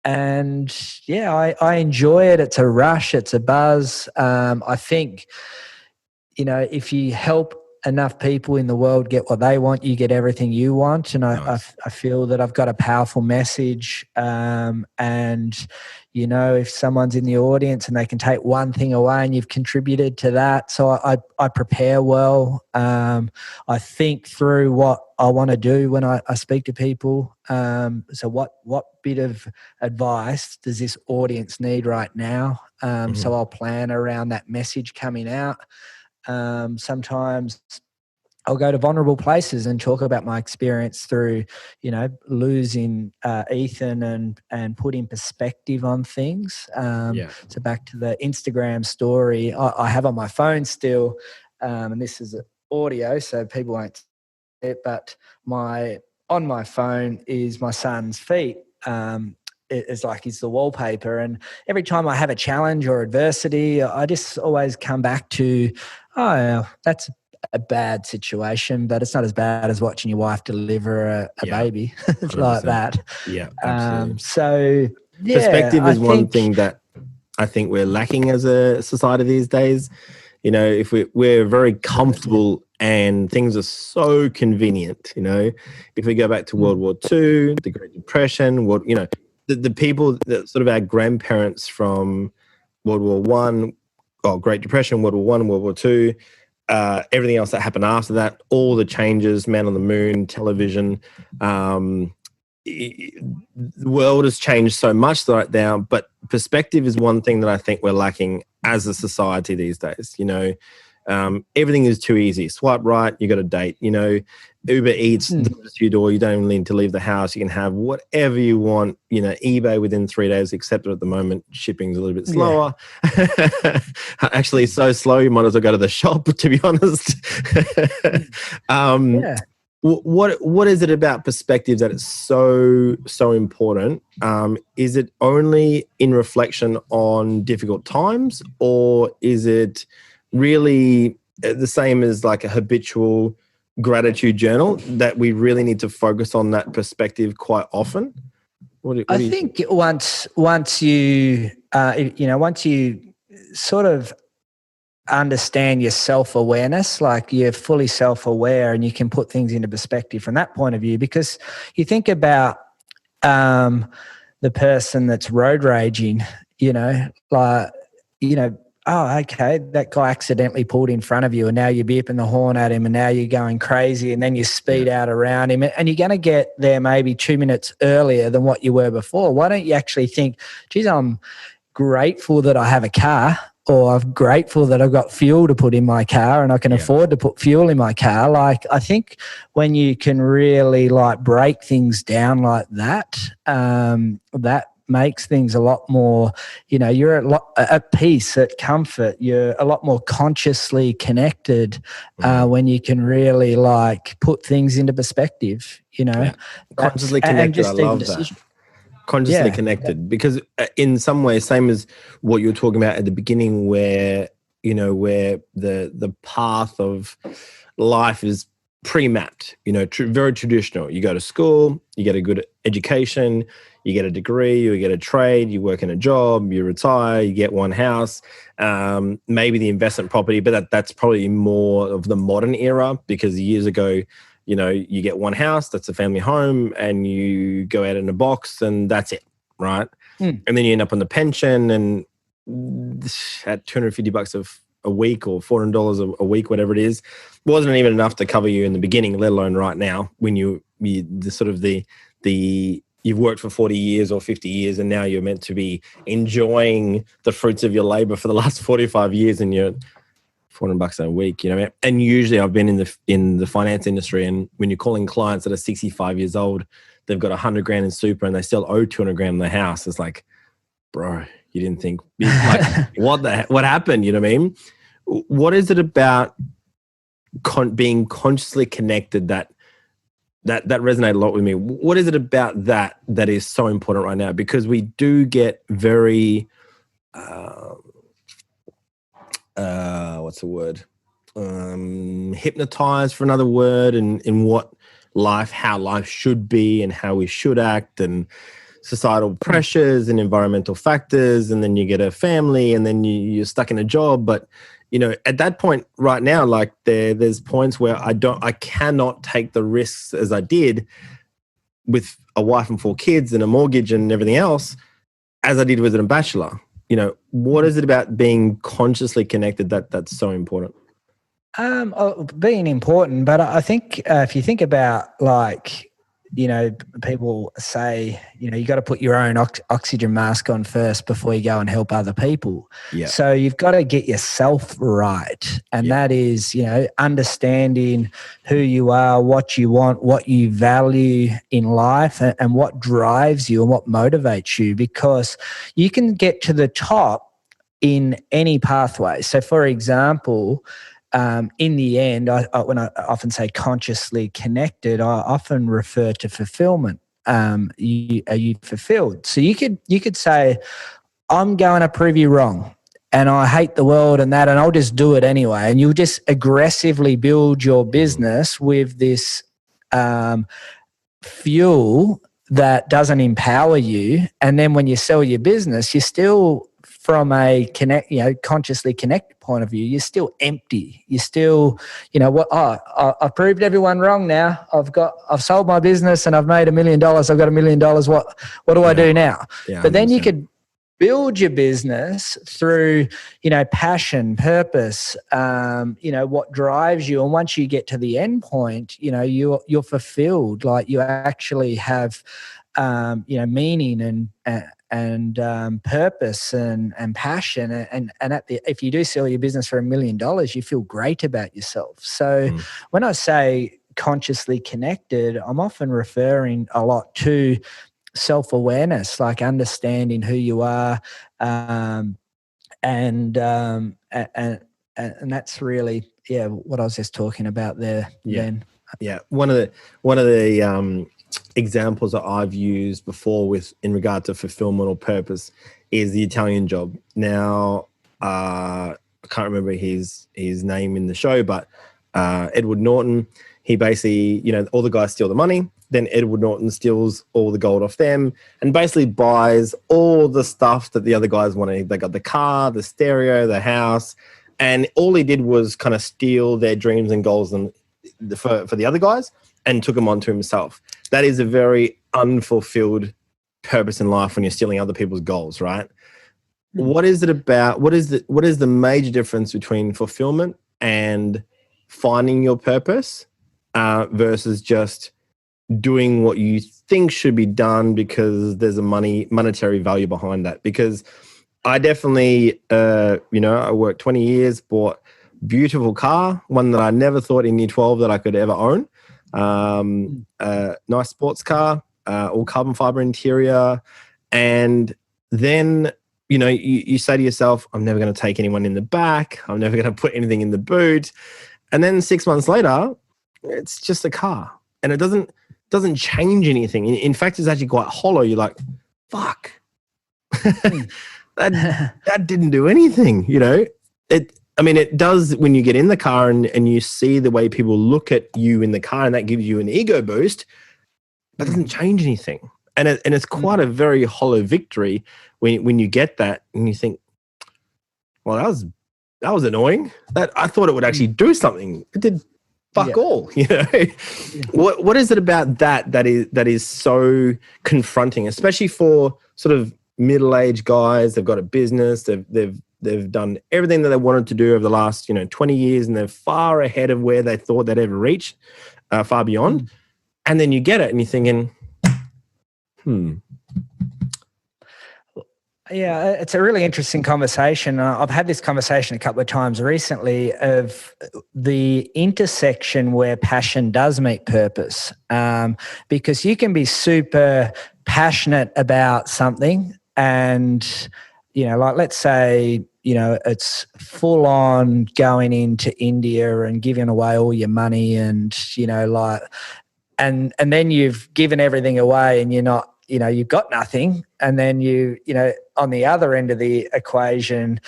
And yeah, I enjoy it. It's a rush. It's a buzz. I think, you know, if you help enough people in the world get what they want, you get everything you want. And nice. I feel that I've got a powerful message. And, you know, if someone's in the audience and they can take one thing away and you've contributed to that. So I prepare well. I think through what I want to do when I speak to people. So what bit of advice does this audience need right now? So I'll plan around that message coming out. Sometimes I'll go to vulnerable places and talk about my experience through, you know, losing Ethan and putting perspective on things. So back to the Instagram story I have on my phone still, and this is audio, so people won't see it, but on my phone is my son's feet. It's like he's the wallpaper, and every time I have a challenge or adversity, I just always come back to, that's a bad situation, but it's not as bad as watching your wife deliver a baby. It's 100%. Like that. Yeah, absolutely. So yeah, perspective is one thing that I think we're lacking as a society these days. You know, if we're very comfortable and things are so convenient, you know, if we go back to World War II, the Great Depression, the people that sort of our grandparents from World War One, Great Depression, World War One, World War Two, everything else that happened after that, all the changes, man on the moon, television, the world has changed so much right now, but perspective is one thing that I think we're lacking as a society these days. You know, Everything is too easy. Swipe right, you got a date. You know, Uber Eats delivers to your door. You don't even need to leave the house. You can have whatever you want. You know, eBay within 3 days, except at the moment shipping's a little bit slower. Actually, so slow you might as well go to the shop. To be honest. What is it about perspective that is so important? Is it only in reflection on difficult times, or is it really the same as like a habitual gratitude journal that we really need to focus on that perspective quite often? I think once you sort of understand your self-awareness, like you're fully self-aware and you can put things into perspective from that point of view, because you think about the person that's road raging, oh, okay, that guy accidentally pulled in front of you and now you're beeping the horn at him and now you're going crazy and then you speed out around him and you're going to get there maybe 2 minutes earlier than what you were before. Why don't you actually think, geez, I'm grateful that I have a car, or I'm grateful that I've got fuel to put in my car and I can afford to put fuel in my car. Like, I think when you can really like break things down like that, that makes things a lot more, you're at peace, at comfort. You're a lot more consciously connected when you can really like put things into perspective, Consciously connected. I love that. Consciously connected, because in some ways, same as what you were talking about at the beginning, where the path of life is pre-mapped, very traditional. You go to school, you get a good education, you get a degree, you get a trade, you work in a job, you retire, you get one house, maybe the investment property, but that's probably more of the modern era, because years ago, you get one house, that's a family home, and you go out in a box and that's it, right? And then you end up on the pension, and at $250 a week or $400 a week, whatever it is, wasn't even enough to cover you in the beginning, let alone right now when you've worked for 40 years or 50 years and now you're meant to be enjoying the fruits of your labor for the last 45 years and you're $400 a week, And usually I've been in the finance industry, and when you're calling clients that are 65 years old, they've got 100 grand in super and they still owe 200 grand in the house. It's like, bro, you didn't think, like, what happened? You know what I mean? What is it about being consciously connected that resonated a lot with me? What is it about that is so important right now? Because we do get very, what's the word? Hypnotized, for another word, in how life should be and how we should act, and societal pressures and environmental factors, and then you get a family, and then you're stuck in a job. But at that point right now, like there's points where I cannot take the risks as I did with a wife and 4 kids and a mortgage and everything else as I did with a bachelor. What is it about being consciously connected that's so important? Being important, but I think if you think about, like, people say, you got to put your own oxygen mask on first before you go and help other people. Yeah. So you've got to get yourself right. And that is, understanding who you are, what you want, what you value in life, and what drives you and what motivates you, because you can get to the top in any pathway. So for example, in the end, when I often say consciously connected, I often refer to fulfillment. Are you fulfilled? So you could say, I'm going to prove you wrong, and I hate the world and I'll just do it anyway. And you'll just aggressively build your business with this fuel that doesn't empower you. And then when you sell your business, you're still, from a consciously connected point of view, you're still empty. You're still, I've proved everyone wrong now. I've sold my business and I've made $1 million. I've got $1 million. What do I do now? Yeah, but then you could build your business through, passion, purpose, what drives you. And once you get to the end point, you're fulfilled. Like, you actually have meaning and purpose and passion. And if you do sell your business for $1 million, you feel great about yourself. So when I say consciously connected, I'm often referring a lot to self-awareness, like understanding who you are, and that's really what I was just talking about there. Then one of the examples that I've used before in regard to fulfillment or purpose is the Italian Job. Now I can't remember his name in the show, but Edward Norton, he basically, all the guys steal the money, then Edward Norton steals all the gold off them and basically buys all the stuff that the other guys wanted. They got the car, the stereo, the house, and all he did was kind of steal their dreams and goals for the other guys and took them onto himself. That is a very unfulfilled purpose in life when you're stealing other people's goals, right? What is it about? What is the major difference between fulfillment and finding your purpose versus just doing what you think should be done because there's a monetary value behind that? Because I definitely, I worked 20 years, bought a beautiful car, one that I never thought in year 12 that I could ever own. Nice sports car, all carbon fiber interior. And then, you say to yourself, I'm never going to take anyone in the back. I'm never going to put anything in the boot. And then 6 months later, it's just a car and it doesn't change anything. In fact, it's actually quite hollow. You're like, fuck, that didn't do anything, it does when you get in the car and you see the way people look at you in the car, and that gives you an ego boost, but it doesn't change anything. And it's quite a very hollow victory when you get that and you think, well, that was annoying. That I thought it would actually do something. It did fuck all, What is it about that is so confronting, especially for sort of middle-aged guys? They've got a business, they've done everything that they wanted to do over the last 20 years, and they're far ahead of where they thought they'd ever reach, far beyond. And then you get it and you're thinking, Yeah, it's a really interesting conversation. I've had this conversation a couple of times recently of the intersection where passion does meet purpose, because you can be super passionate about something and, like let's say, it's full on going into India and giving away all your money and, and then you've given everything away and you're not, you've got nothing. And then on the other end of the equation,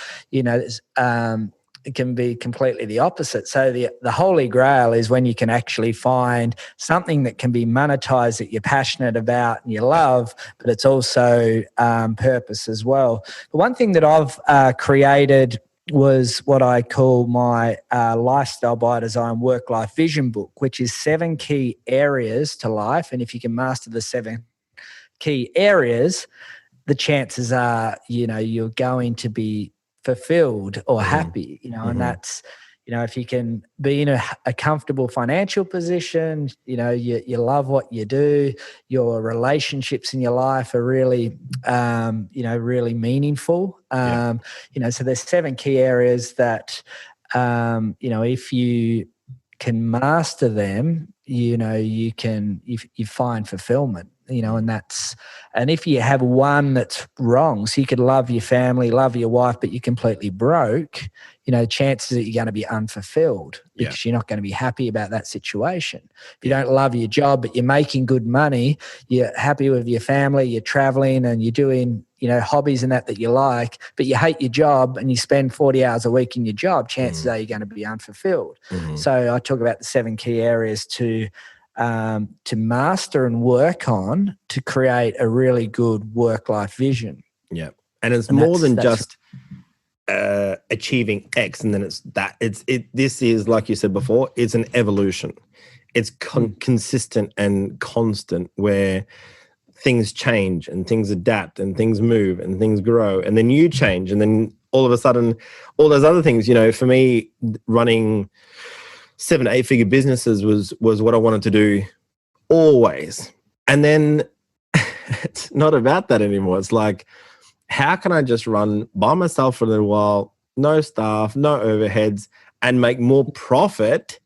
it can be completely the opposite. So the holy grail is when you can actually find something that can be monetized that you're passionate about and you love, but it's also purpose as well. The one thing that I've created was what I call my Lifestyle by Design Work-Life Vision book, which is 7 key areas to life. And if you can master the 7 key areas, the chances are, you're going to be fulfilled or happy, and that's, if you can be in a comfortable financial position, you love what you do, your relationships in your life are really, really meaningful. So there's 7 key areas that, if you can master them, you find fulfillment. And if you have one that's wrong, so you could love your family, love your wife, but you're completely broke, chances that you're going to be unfulfilled because you're not going to be happy about that situation. If you don't love your job, but you're making good money, you're happy with your family, you're traveling and you're doing, hobbies and that you like, but you hate your job and you spend 40 hours a week in your job, chances are you're going to be unfulfilled. So I talk about the 7 key areas to master and work on to create a really good work-life vision. Yeah. And it's more than just achieving X and then it's that. This is, like you said before, it's an evolution. It's consistent and constant where things change and things adapt and things move and things grow and then you change and then all of a sudden all those other things, for me, running 7 to 8 figure businesses was what I wanted to do always. And then it's not about that anymore. It's like, how can I just run by myself for a little while, no staff, no overheads, and make more profit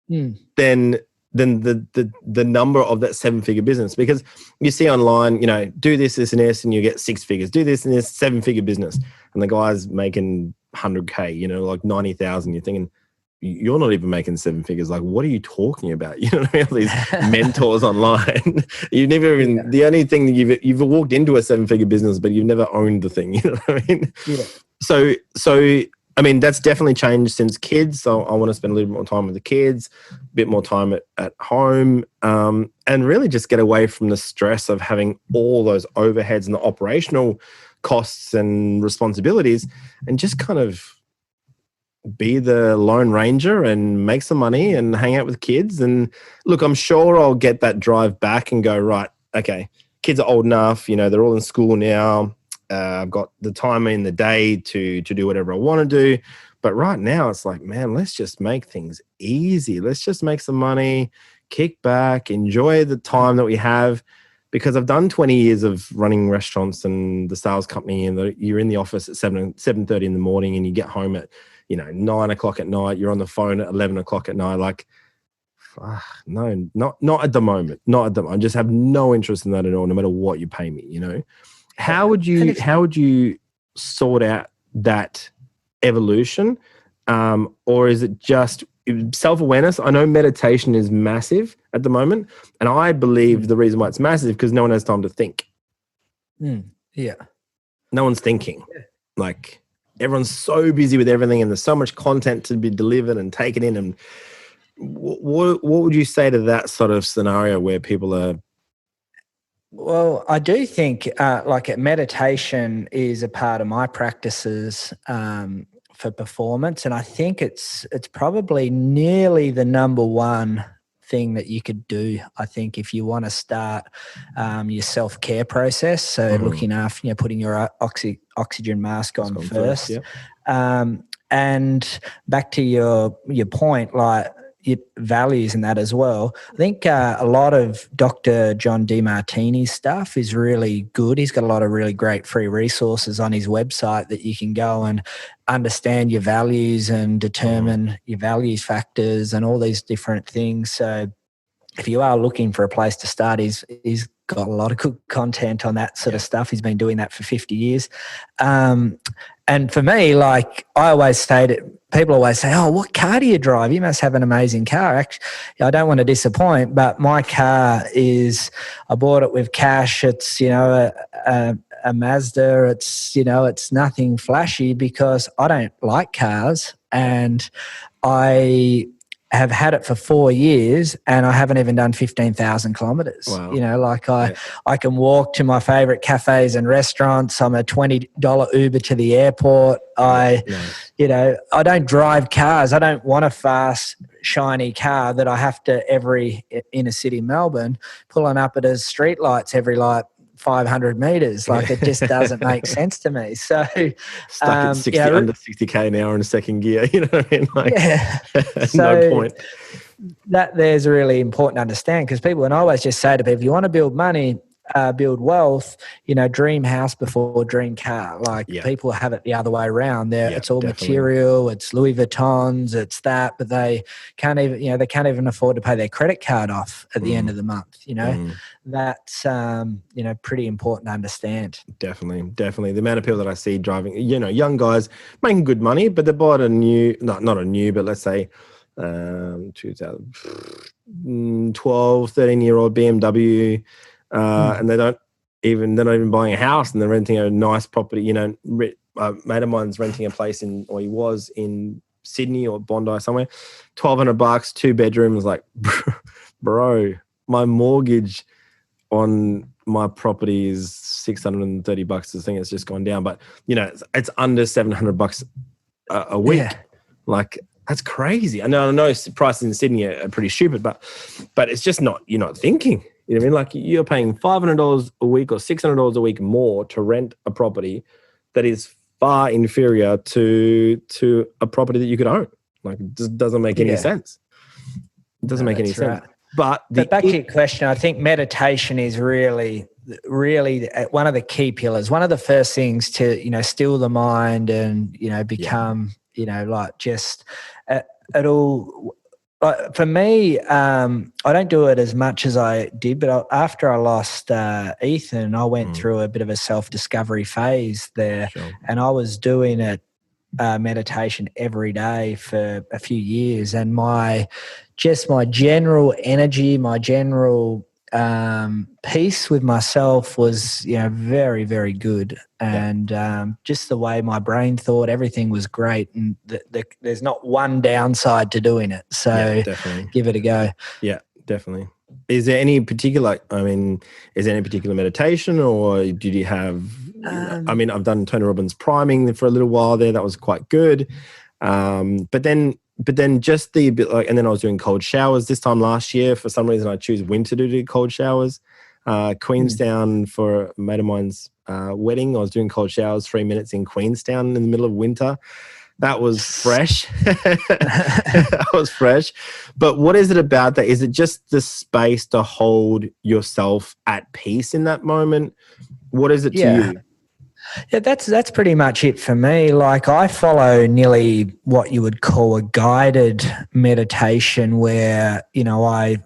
than the number of that 7-figure business? Because you see online, do this, and this, and you get 6 figures. Do this and this, 7-figure business, and the guy's making 100K, like 90,000. You're thinking, you're not even making 7 figures. Like, what are you talking about? You know what I mean? All these mentors online. You've never even, the only thing that you've walked into a 7-figure business, but you've never owned the thing. You know what I mean? Yeah. So, I mean, that's definitely changed since kids. So I want to spend a little bit more time with the kids, a bit more time at home, and really just get away from the stress of having all those overheads and the operational costs and responsibilities, and just kind of be the Lone Ranger and make some money and hang out with kids. And look, I'm sure I'll get that drive back and go, right, okay, kids are old enough, they're all in school now. I've got the time in the day to do whatever I want to do. But right now it's like, man, let's just make things easy. Let's just make some money, kick back, enjoy the time that we have. Because I've done 20 years of running restaurants and the sales company, and you're in the office at 7:30 in the morning, and you get home at 9 o'clock at night. You're on the phone at 11 o'clock at night. Like, no, not at the moment. Not at the moment. I just have no interest in that at all, no matter what you pay me. How would you sort out that evolution, or is it just self-awareness? I know meditation is massive at the moment, and I believe the reason why it's massive because no one has time to think. Yeah, no one's thinking. Like, everyone's so busy with everything, and there's so much content to be delivered and taken in. And what would you say to that sort of scenario where people are? Well, I do think meditation is a part of my practices for performance, and I think it's probably nearly the number one thing that you could do. I think if you want to start your self-care process, so looking after, putting your oxygen mask on first. And back to your point, like your values and that as well. I think a lot of Dr. John DeMartini's stuff is really good. He's got a lot of really great free resources on his website that you can go and understand your values and determine your values factors and all these different things. So if you are looking for a place to start, he's got a lot of good content on that sort of stuff. He's been doing that for 50 years. And for me, like I always say people always say, oh, what car do you drive? You must have an amazing car. Actually, I don't want to disappoint, but my car I bought it with cash. It's, a Mazda. It's, it's nothing flashy because I don't like cars, and I have had it for 4 years and I haven't even done 15,000 kilometers. Wow. I can walk to my favorite cafes and restaurants. I'm a $20 Uber to the airport. I don't drive cars. I don't want a fast, shiny car that I have to every inner city Melbourne pulling up at his street lights every 500 meters. Like, it just doesn't make sense to me. So stuck at under 60k an hour in second gear, you know what I mean? Like, so no point. That there's really important to understand, because people, and I always just say to people, you want to build money, build wealth, dream house before dream car. People have it the other way around. It's all definitely material, it's Louis Vuittons, it's that, but they can't even, they can't even afford to pay their credit card off at the end of the month. That's, pretty important to understand. Definitely. The amount of people that I see driving, young guys making good money, but they bought a new, not a new, but let's say 2012, 13-year-old BMW, and they're not even buying a house, and they're renting a nice property. A mate of mine's renting a place he was in Sydney or Bondi somewhere, $1,200, 2 bedrooms. Like, bro, my mortgage on my property is $630. The thing has just gone down, but it's under $700 a week. Yeah. Like, that's crazy. I know prices in Sydney are pretty stupid, but it's just not. You're not thinking. You know what I mean? Like, you're paying $500 a week or $600 a week more to rent a property that is far inferior to a property that you could own. Like, it just doesn't make any sense. It doesn't make any sense. But back to your question, I think meditation is really really one of the key pillars, one of the first things to, still the mind and, become, like just it'll, for me, I don't do it as much as I did, but after I lost Ethan, I went through a bit of a self-discovery phase there, and I was doing it, meditation every day for a few years, and my general energy, my general peace with myself was, very, very good. And just the way my brain thought, everything was great. And there's not one downside to doing it. So give it a go. Yeah, definitely. Is there any particular, meditation, or did you have, I've done Tony Robbins priming for a little while there. That was quite good. But then just the bit and then I was doing cold showers this time last year. For some reason, I choose winter to do cold showers. Queenstown for a mate of mine's wedding, I was doing cold showers 3 minutes in Queenstown in the middle of winter. That was fresh. That was fresh. But what is it about that? Is it just the space to hold yourself at peace in that moment? What is it to you? Yeah, that's pretty much it for me. Like, I follow nearly what you would call a guided meditation where, I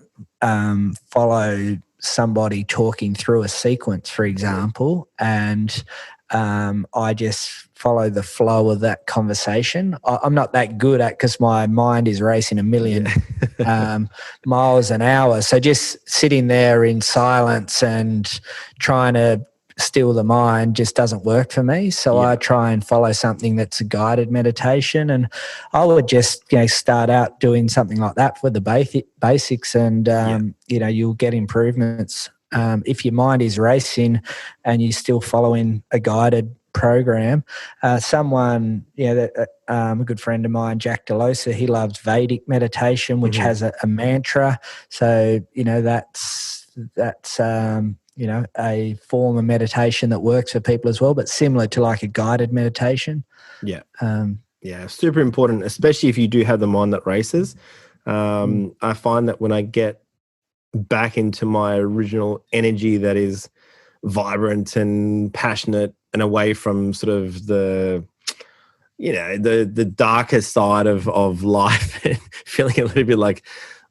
follow somebody talking through a sequence, for example, and I just follow the flow of that conversation. I'm not that good at, because my mind is racing a million miles an hour. So just sitting there in silence and trying to still the mind just doesn't work for me. So I try and follow something that's a guided meditation, and I would just start out doing something like that for the basics, and you'll get improvements. If your mind is racing and you're still following a guided program, someone, a good friend of mine, Jack Delosa, he loves Vedic meditation, which has a mantra. So, that's a form of meditation that works for people as well, but similar to like a guided meditation. Yeah. Super important, especially if you do have the mind that races. I find that when I get back into my original energy that is vibrant and passionate and away from sort of the darker side of life, and feeling a little bit like,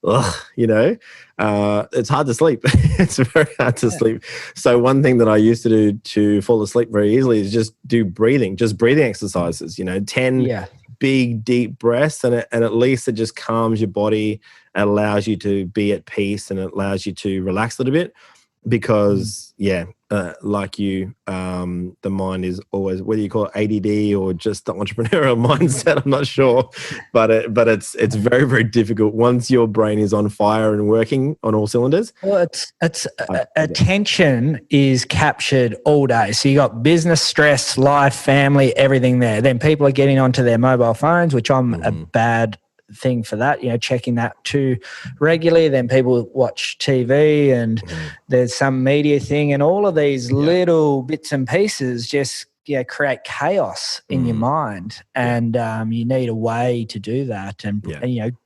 it's hard to sleep. It's very hard to sleep. So one thing that I used to do to fall asleep very easily is just do breathing exercises, 10 big, deep breaths. And at least it just calms your body. It allows you to be at peace, and it allows you to relax a little bit, because like you, the mind is always, whether you call it ADD or just the entrepreneurial mindset, I'm not sure, but it's very, very difficult once your brain is on fire and working on all cylinders. Well, it's attention is captured all day. So you got business, stress, life, family, everything there. Then people are getting onto their mobile phones, which I'm a bad thing for that, checking that too regularly. Then people watch TV, and there's some media thing, and all of these little bits and pieces just create chaos in your mind, and you need a way to do that. And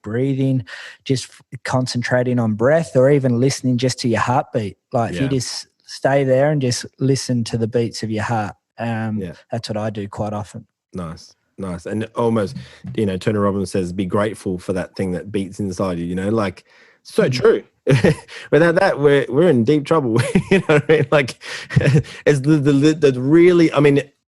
breathing, just concentrating on breath, or even listening just to your heartbeat. Like if you just stay there and just listen to the beats of your heart, that's what I do quite often. Nice. And almost, Tony Robbins says, be grateful for that thing that beats inside you, like, so true. Without that, we're in deep trouble. You know what I mean? Like, it's the really,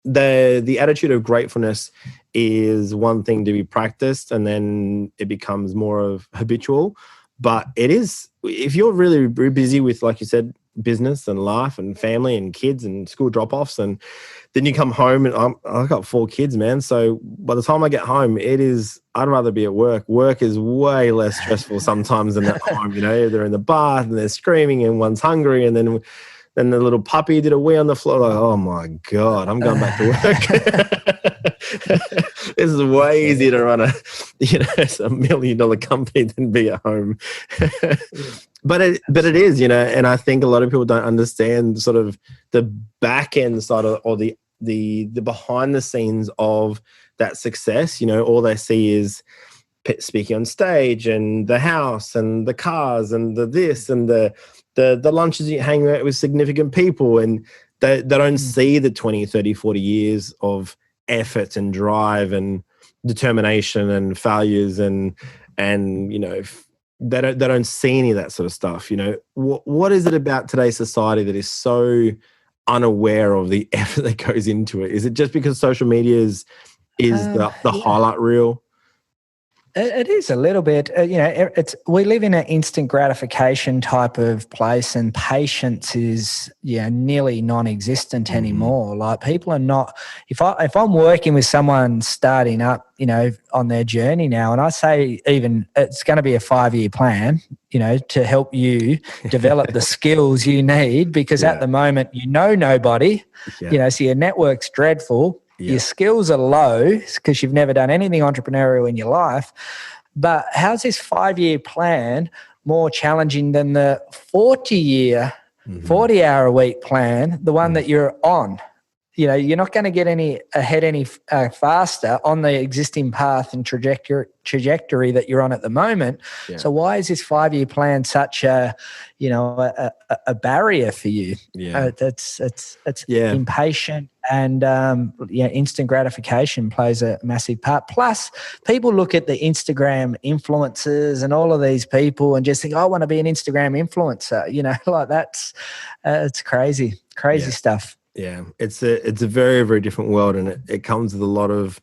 the attitude of gratefulness is one thing to be practiced, and then it becomes more of habitual. But it is, if you're really busy with, like you said, business and life and family and kids and school drop-offs, and then you come home, and I've got 4 kids, man. So by the time I get home, I'd rather be at work. Work is way less stressful sometimes than at home. They're in the bath and they're screaming, and one's hungry, and then the little puppy did a wee on the floor. Like, oh my God, I'm going back to work. This is way easier to run a $1 million company than be at home. But it is, and I think a lot of people don't understand sort of the back end side of, or the behind the scenes of that success. All they see is speaking on stage, and the house, and the cars, and the this, and the the lunches you hang out with significant people, and they don't see the 20, 30, 40 years of effort and drive and determination and failures and you know, they don't see any of that sort of stuff. You know, what is it about today's society that is so unaware of the effort that goes into it? Is it just because social media is the highlight reel? It is a little bit, we live in an instant gratification type of place, and patience is nearly non-existent anymore. Like, people are not, if I'm working with someone starting up, on their journey now, and I say even it's going to be a 5-year plan, to help you develop the skills you need, because at the moment, nobody, so your network's dreadful. Yeah. Your skills are low because you've never done anything entrepreneurial in your life. But how's this 5-year plan more challenging than the 40-year, 40-hour-a-week plan, the one that you're on? You're not going to get any faster on the existing path and trajectory that you're on at the moment. Yeah. So why is this 5-year plan such a barrier for you? Yeah, it's impatient, and instant gratification plays a massive part. Plus, people look at the Instagram influencers and all of these people and just think, I want to be an Instagram influencer. Like, that's it's crazy stuff. Yeah, it's a very, very different world, and it comes with a lot of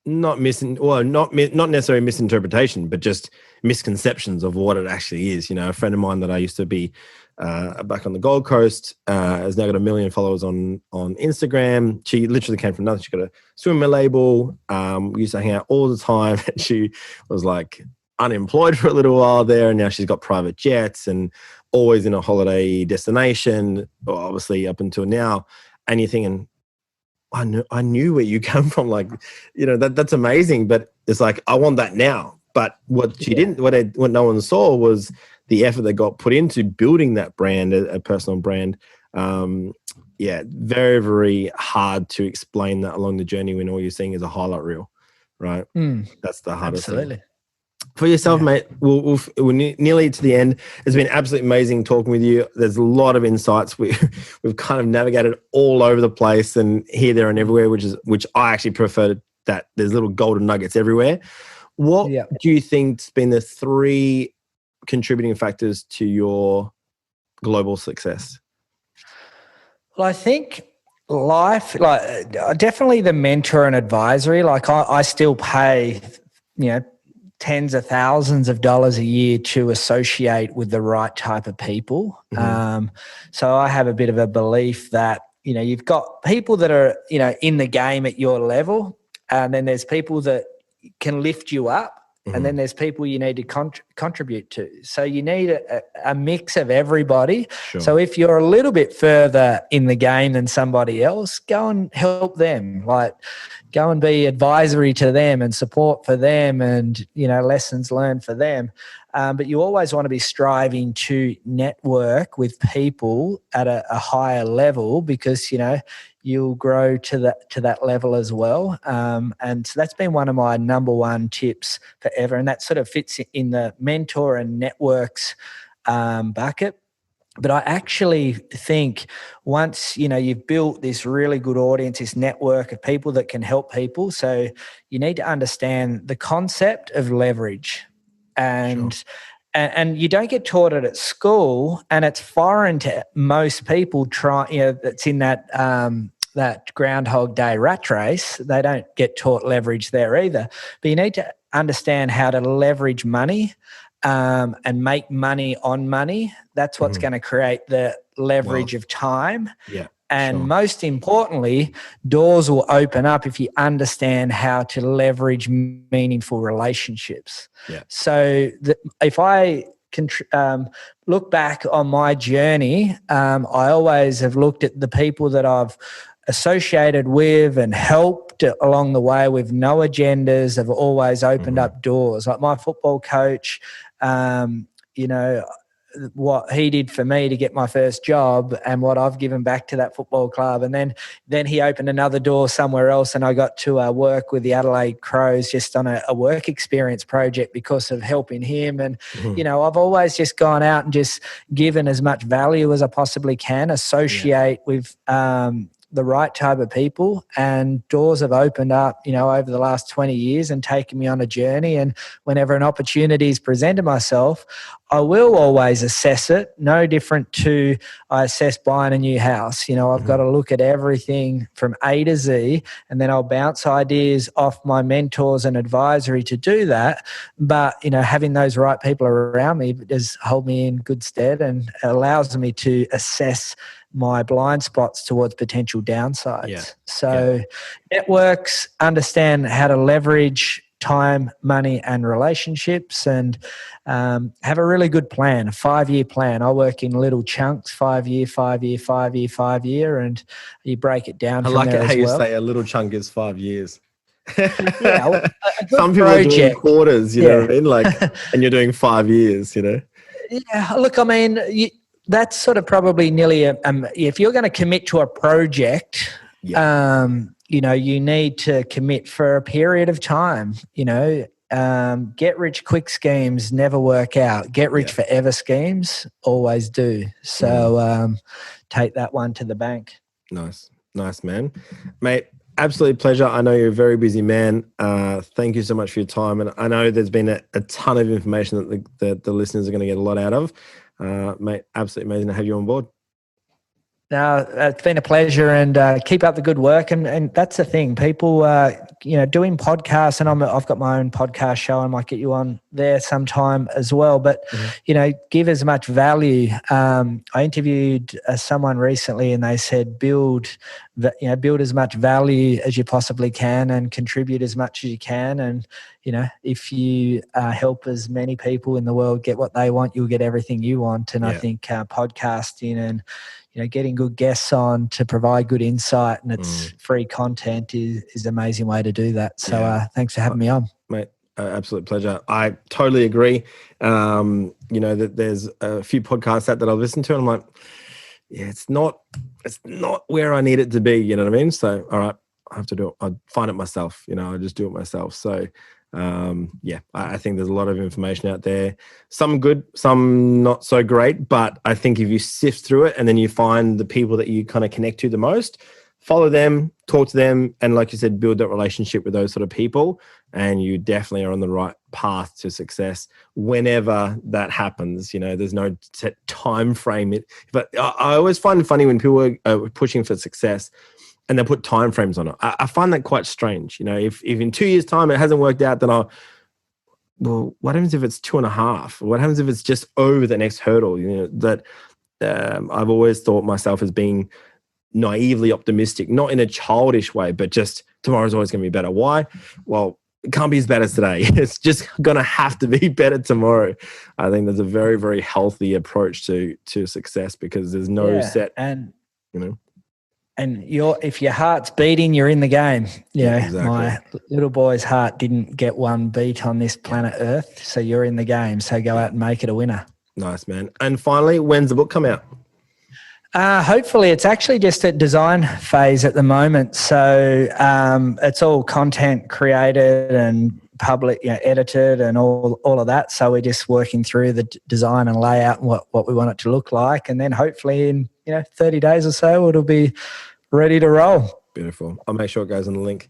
not necessarily misinterpretation, but just misconceptions of what it actually is. A friend of mine that I used to be back on the Gold Coast has now got 1 million followers on Instagram. She literally came from nothing. She got a swimwear label. We used to hang out all the time, and she was like unemployed for a little while there, and now she's got private jets and always in a holiday destination, obviously up until now. And you're thinking, I knew where you come from. Like, that's amazing, but it's like, I want that now. But what she didn't, what no one saw was the effort that got put into building that brand, a personal brand. Very, very hard to explain that along the journey when all you're seeing is a highlight reel, right? That's the hardest thing. For yourself, mate, we're nearly to the end. It's been absolutely amazing talking with you. There's a lot of insights. We've kind of navigated all over the place and here, there, and everywhere, which I actually prefer, that there's little golden nuggets everywhere. What do you think's been the 3 contributing factors to your global success? Well, I think life, like, definitely the mentor and advisory. Like, I still pay, tens of thousands of dollars a year to associate with the right type of people. So I have a bit of a belief that, you've got people that are, in the game at your level, and then there's people that can lift you up, and then there's people you need to contribute to. So you need a mix of everybody. Sure. So if you're a little bit further in the game than somebody else, go and help them. Like, go and be advisory to them and support for them, and, lessons learned for them. But you always want to be striving to network with people at a higher level, because, you'll grow to that level as well. And so that's been one of my number one tips forever. And that sort of fits in the mentor and networks bucket. But I actually think once, you've built this really good audience, this network of people that can help people, so you need to understand the concept of leverage. And you don't get taught it at school, and it's foreign to most people that's in that Groundhog Day rat race. They don't get taught leverage there either. But you need to understand how to leverage money and make money on money. That's what's going to create the leverage of time. Yeah. And most importantly, doors will open up if you understand how to leverage meaningful relationships. Yeah. So if I can look back on my journey, I always have looked at the people that I've associated with and helped along the way with no agendas, have always opened up doors. Like my football coach, what he did for me to get my first job and what I've given back to that football club. And then he opened another door somewhere else, and I got to work with the Adelaide Crows just on a work experience project because of helping him. And, I've always just gone out and just given as much value as I possibly can, associate with the right type of people, and doors have opened up, over the last 20 years and taken me on a journey. And whenever an opportunity is presented myself, I will always assess it, no different to I assess buying a new house. I've got to look at everything from A to Z, and then I'll bounce ideas off my mentors and advisory to do that. But, having those right people around me does hold me in good stead and allows me to assess my blind spots towards potential downsides. Networks understand how to leverage time, money, and relationships, and have a really good plan, a 5-year plan. I work in little chunks, 5 year, 5 year, 5 year, 5 year, and you break it down. I like it how you say a little chunk is 5 years. Some people are doing quarters, you know what I mean? And you're doing 5 years, Yeah, look, I mean, that's sort of probably nearly if you're going to commit to a project, you need to commit for a period of time. Get rich quick schemes never work out. Get rich forever schemes always do. So take that one to the bank. Nice, man. Mate, absolute pleasure. I know you're a very busy man. Thank you so much for your time. And I know there's been a ton of information that the listeners are going to get a lot out of. Mate, absolutely amazing to have you on board. No, it's been a pleasure, and keep up the good work. And that's the thing, people, doing podcasts, and I've got my own podcast show. I might get you on there sometime as well. But give as much value. I interviewed someone recently, and they said build as much value as you possibly can, and contribute as much as you can. And if you help as many people in the world get what they want, you'll get everything you want. And I think podcasting and getting good guests on to provide good insight, and it's free content is an amazing way to do that. So thanks for having me on. Mate, absolute pleasure. I totally agree. That there's a few podcasts that I've listened to, and I'm like, it's not where I need it to be. You know what I mean? So, all right, I have to do it. I find it myself. I just do it myself. So, I think there's a lot of information out there. Some good, some not so great. But I think if you sift through it and then you find the people that you kind of connect to the most, follow them, talk to them, and like you said, build that relationship with those sort of people, and you definitely are on the right path to success whenever that happens. There's no set time frame. But I always find it funny when people are pushing for success and they put time frames on it. I find that quite strange. If in 2 years' time it hasn't worked out, then what happens if it's 2.5? What happens if it's just over the next hurdle? I've always thought myself as being naively optimistic, not in a childish way, but just tomorrow's always going to be better. Why? Well, it can't be as bad as today. It's just going to have to be better tomorrow. I think there's a very, very healthy approach to success, because there's no set, And if your heart's beating, you're in the game. Exactly. My little boy's heart didn't get one beat on this planet Earth, so you're in the game. So go out and make it a winner. Nice, man. And finally, when's the book come out? Hopefully, it's actually just at design phase at the moment. So it's all content created and public, edited and all of that. So we're just working through the design and layout and what we want it to look like. And then hopefully in 30 days or so, it'll be ready to roll. Beautiful. I'll make sure it goes on the link.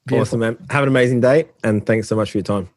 Beautiful. Awesome, man. Have an amazing day, and thanks so much for your time.